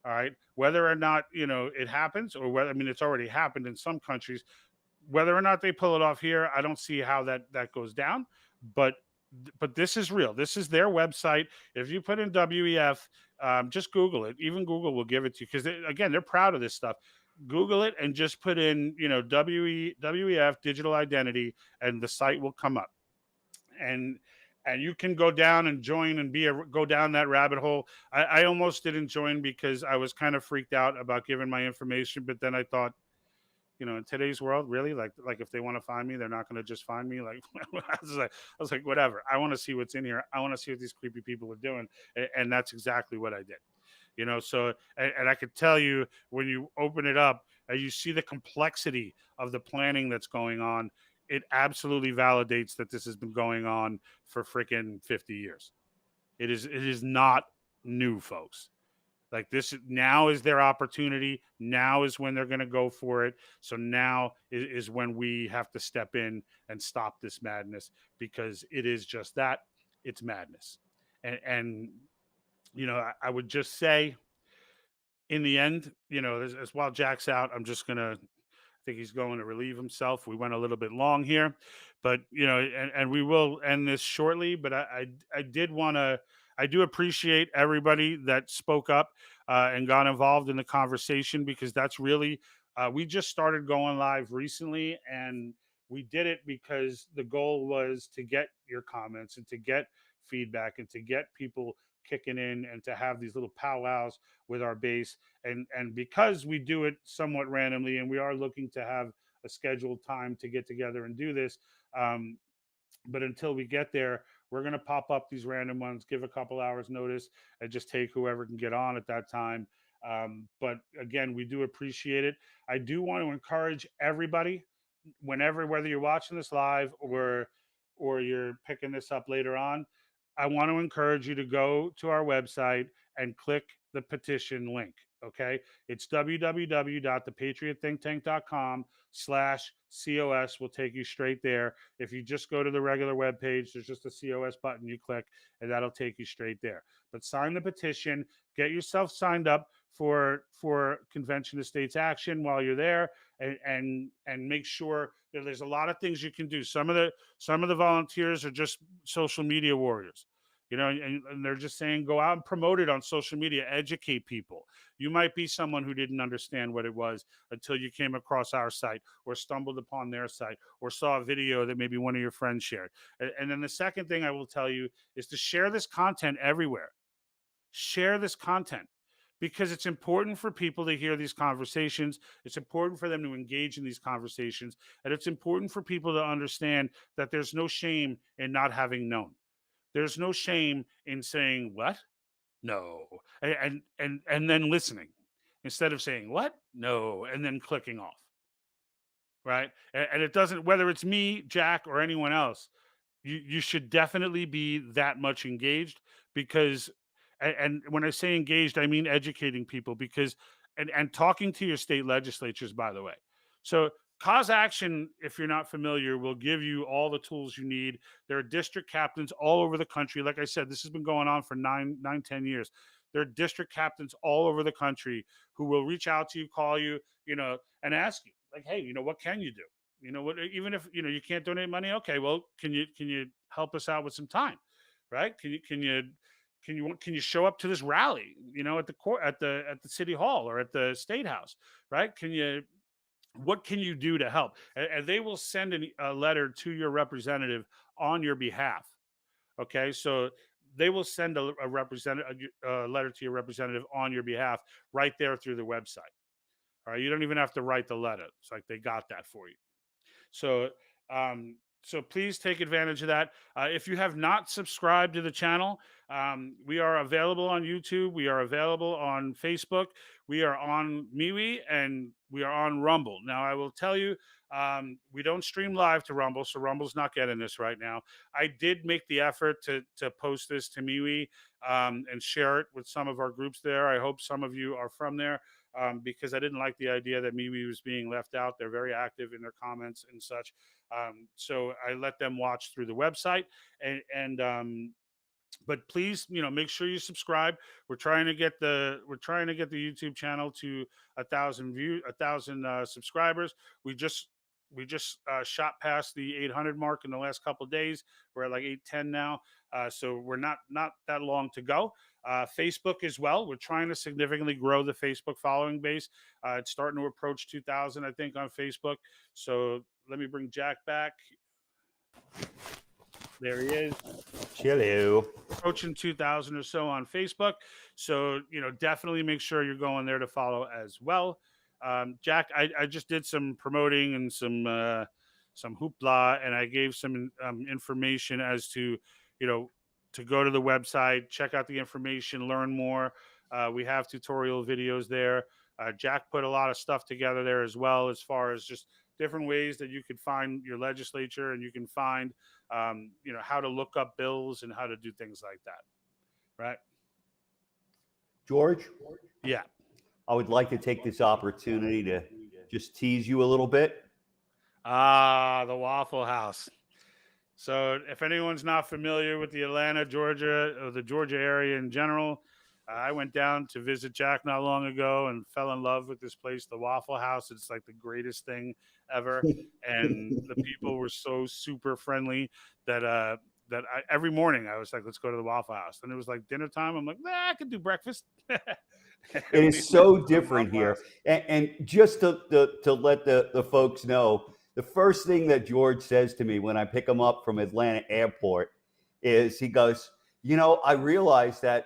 All right. Whether or not, it happens, or whether, I mean, it's already happened in some countries. Whether or not they pull it off here, I don't see how that goes down. But this is real. This is their website. If you put in WEF, just Google it. Even Google will give it to you, because again, they're proud of this stuff. Google it and just put in, WEF digital identity, and the site will come up. And you can go down and join and go down that rabbit hole. I almost didn't join because I was kind of freaked out about giving my information, but then I thought, in today's world, really, like if they want to find me, they're not going to just find me. Like, I was like, whatever. I want to see what's in here. I want to see what these creepy people are doing, and that's exactly what I did. So, and I could tell you, when you open it up and you see the complexity of the planning that's going on, it absolutely validates that this has been going on for freaking 50 years. It is not new, folks. Like, this now is their opportunity. Now is when they're going to go for it. So now is when we have to step in and stop this madness, because it is just that. It's madness. And I would just say, in the end, as while Jack's out, I'm just going to, I think he's going to relieve himself. We went a little bit long here, but and we will end this shortly. But I did want to, I do appreciate everybody that spoke up and got involved in the conversation, because that's really, we just started going live recently, and we did it because the goal was to get your comments and to get feedback and to get people kicking in, and to have these little powwows with our base. And because we do it somewhat randomly, and we are looking to have a scheduled time to get together and do this, um, but until we get there, we're going to pop up these random ones, give a couple hours notice, and just take whoever can get on at that time. But again, we do appreciate it. I do want to encourage everybody, whether you're watching this live or you're picking this up later on, I want to encourage you to go to our website and click the petition link. Okay. It's www.thepatriotthinktank.com/COS will take you straight there. If you just go to the regular web page, there's just a COS button you click, and that'll take you straight there. But sign the petition, get yourself signed up for Convention of States Action while you're there, and make sure that there's a lot of things you can do. Some of the volunteers are just social media warriors, and they're just saying go out and promote it on social media, educate people. You might be someone who didn't understand what it was until you came across our site or stumbled upon their site or saw a video that maybe one of your friends shared. And then the second thing I will tell you is to share this content everywhere. Share this content, because it's important for people to hear these conversations. It's important for them to engage in these conversations. And it's important for people to understand that there's no shame in not having known. There's no shame in saying, what? No. And then listening instead of saying, what? No. And then clicking off. Right. And it doesn't, whether it's me, Jack, or anyone else, you should definitely be that much engaged, because and when I say engaged, I mean educating people, because and talking to your state legislatures, by the way. So Cause Action, if you're not familiar, will give you all the tools you need. There are district captains all over the country. Like I said, this has been going on for 10 years. There are district captains all over the country who will reach out to you, call you, and ask you, like, hey, what can you do? What, even if you can't donate money, okay, well, can you help us out with some time, right? Can you show up to this rally, at the court, at the city hall or at the state house, right? What can you do to help? And they will send a letter to your representative on your behalf. Okay, so they will send a letter to your representative on your behalf right there through the website. All right, you don't even have to write the letter. It's like they got that for you. So, so please take advantage of that. If you have not subscribed to the channel, we are available on YouTube. We are available on Facebook. We are on MeWe, and we are on Rumble. Now, I will tell you, we don't stream live to Rumble, so Rumble's not getting this right now. I did make the effort to post this to MeWe and share it with some of our groups there. I hope some of you are from there. Because I didn't like the idea that MeWe was being left out. They're very active in their comments and such. So I let them watch through the website, but please, make sure you subscribe. We're trying to get the YouTube channel to 1,000 subscribers. We just shot past the 800 mark in the last couple of days. We're at like 810 now. So we're not that long to go. Facebook as well. We're trying to significantly grow the Facebook following base. It's starting to approach 2,000, I think, on Facebook. So let me bring Jack back. There he is. Hello. Approaching 2,000 or so on Facebook. So, definitely make sure you're going there to follow as well. Jack, I just did some promoting and some hoopla, and I gave some information as to, to go to the website, check out the information, learn more. We have tutorial videos there. Jack put a lot of stuff together there as well, as far as just different ways that you could find your legislature, and you can find, how to look up bills and how to do things like that. Right. George? Yeah. I would like to take this opportunity to just tease you a little bit. The Waffle House. So if anyone's not familiar with the Atlanta, Georgia, or the Georgia area in general, I went down to visit Jack not long ago and fell in love with this place, the Waffle House. It's like the greatest thing ever. And the people were so super friendly that every morning I was like, let's go to the Waffle House. And it was like dinner time. I'm like, I could do breakfast. It is so different here. And just to let the folks know, the first thing that George says to me when I pick him up from Atlanta Airport is he goes, I realize that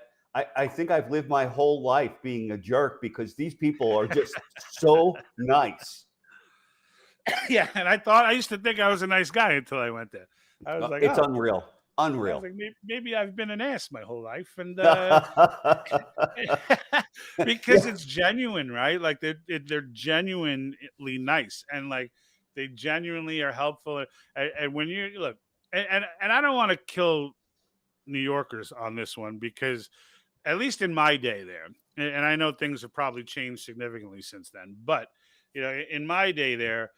I think I've lived my whole life being a jerk because these people are just so nice. Yeah, and I used to think I was a nice guy until I went there. I was like, it's unreal. Unreal. I was like, maybe I've been an ass my whole life, and because it's genuine, right? Like they're genuinely nice, and like they genuinely are helpful. And when you look, and I don't want to kill New Yorkers on this one because, at least in my day there, and I know things have probably changed significantly since then, but in my day there,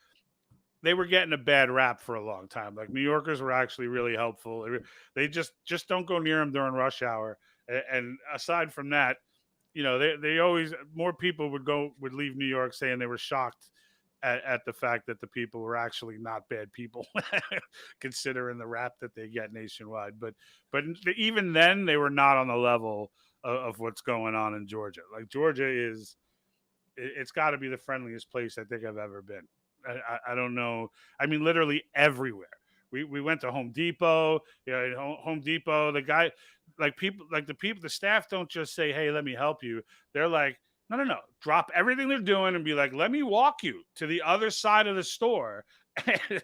they were getting a bad rap for a long time. Like New Yorkers were actually really helpful. They just don't go near them during rush hour. And aside from that, they always more people would leave New York saying they were shocked at the fact that the people were actually not bad people, considering the rap that they get nationwide. But even then, they were not on the level of what's going on in Georgia. Like Georgia it's got to be the friendliest place I think I've ever been. I don't know. I mean, literally everywhere. We went to Home Depot. Home Depot. The guy, the staff don't just say, "Hey, let me help you." They're like, "No. Drop everything they're doing and be like, let me walk you to the other side of the store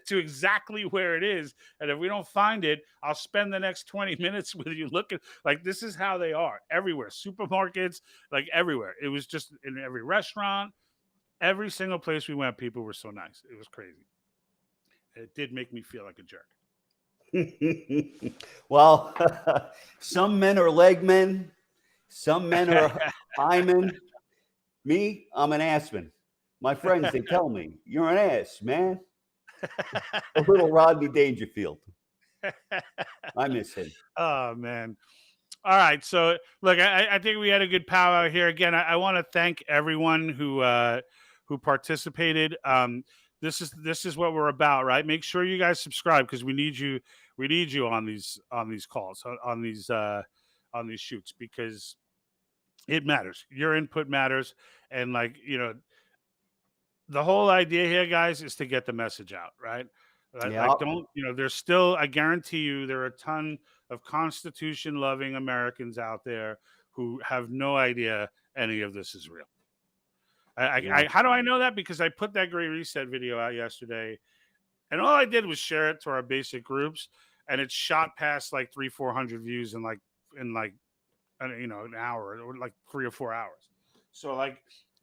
to exactly where it is. And if we don't find it, I'll spend the next 20 minutes with you looking." Like, this is how they are everywhere. Supermarkets, like everywhere. It was just in every restaurant. Every single place we went, people were so nice. It was crazy. It did make me feel like a jerk. Well, some men are leg men. Some men are high men. Me, I'm an ass man. My friends, they tell me, you're an ass, man. A little Rodney Dangerfield. I miss him. Oh, man. All right. So, look, I think we had a good powwow here. Again, I want to thank everyone who participated. This is what we're about, right? Make sure you guys subscribe because we need you on these calls, on these shoots, because it matters. Your input matters. And the whole idea here, guys, is to get the message out, right? Yep. There's still, I guarantee you, there are a ton of Constitution loving Americans out there who have no idea any of this is real. How do I know that? Because I put that Great Reset video out yesterday, and all I did was share it to our basic groups, and it shot past 300-400 views in an hour, or 3 or 4 hours. So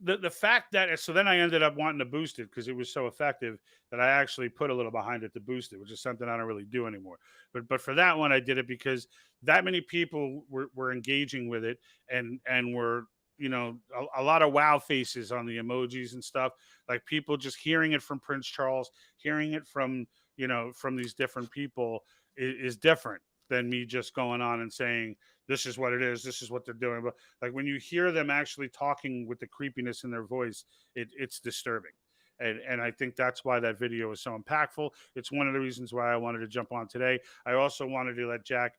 the fact that, so then I ended up wanting to boost it because it was so effective that I actually put a little behind it to boost it, which is something I don't really do anymore. But for that one, I did it because that many people were engaging with it, and were, a lot of wow faces on the emojis and stuff, like people just hearing it from Prince Charles, hearing it from these different people is different than me just going on and saying, this is what it is, this is what they're doing. But when you hear them actually talking with the creepiness in their voice, it's disturbing. And I think that's why that video is so impactful. It's one of the reasons why I wanted to jump on today. I also wanted to let Jack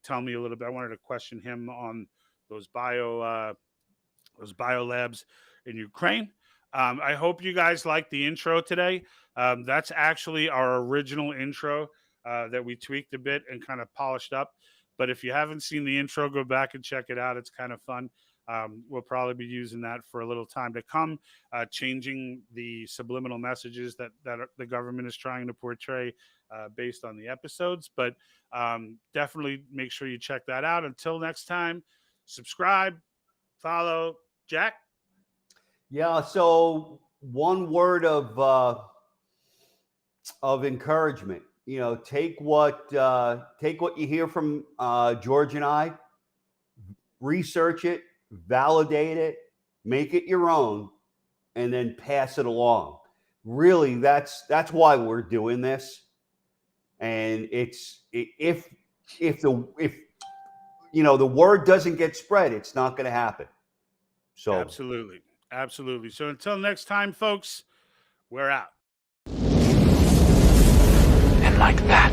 tell me a little bit. I wanted to question him on those bio labs in Ukraine. I hope you guys like the intro today. That's actually our original intro that we tweaked a bit and kind of polished up. But if you haven't seen the intro, go back and check it out. It's kind of fun. We'll probably be using that for a little time to come, changing the subliminal messages that the government is trying to portray based on the episodes. But definitely make sure you check that out. Until next time, subscribe, follow. Jack? Yeah, so one word of encouragement. Take what you hear from George and I, research it, validate it, make it your own, and then pass it along. Really, that's why we're doing this. And it's if the word doesn't get spread, it's not going to happen. So absolutely. So until next time, folks, we're out. And like that,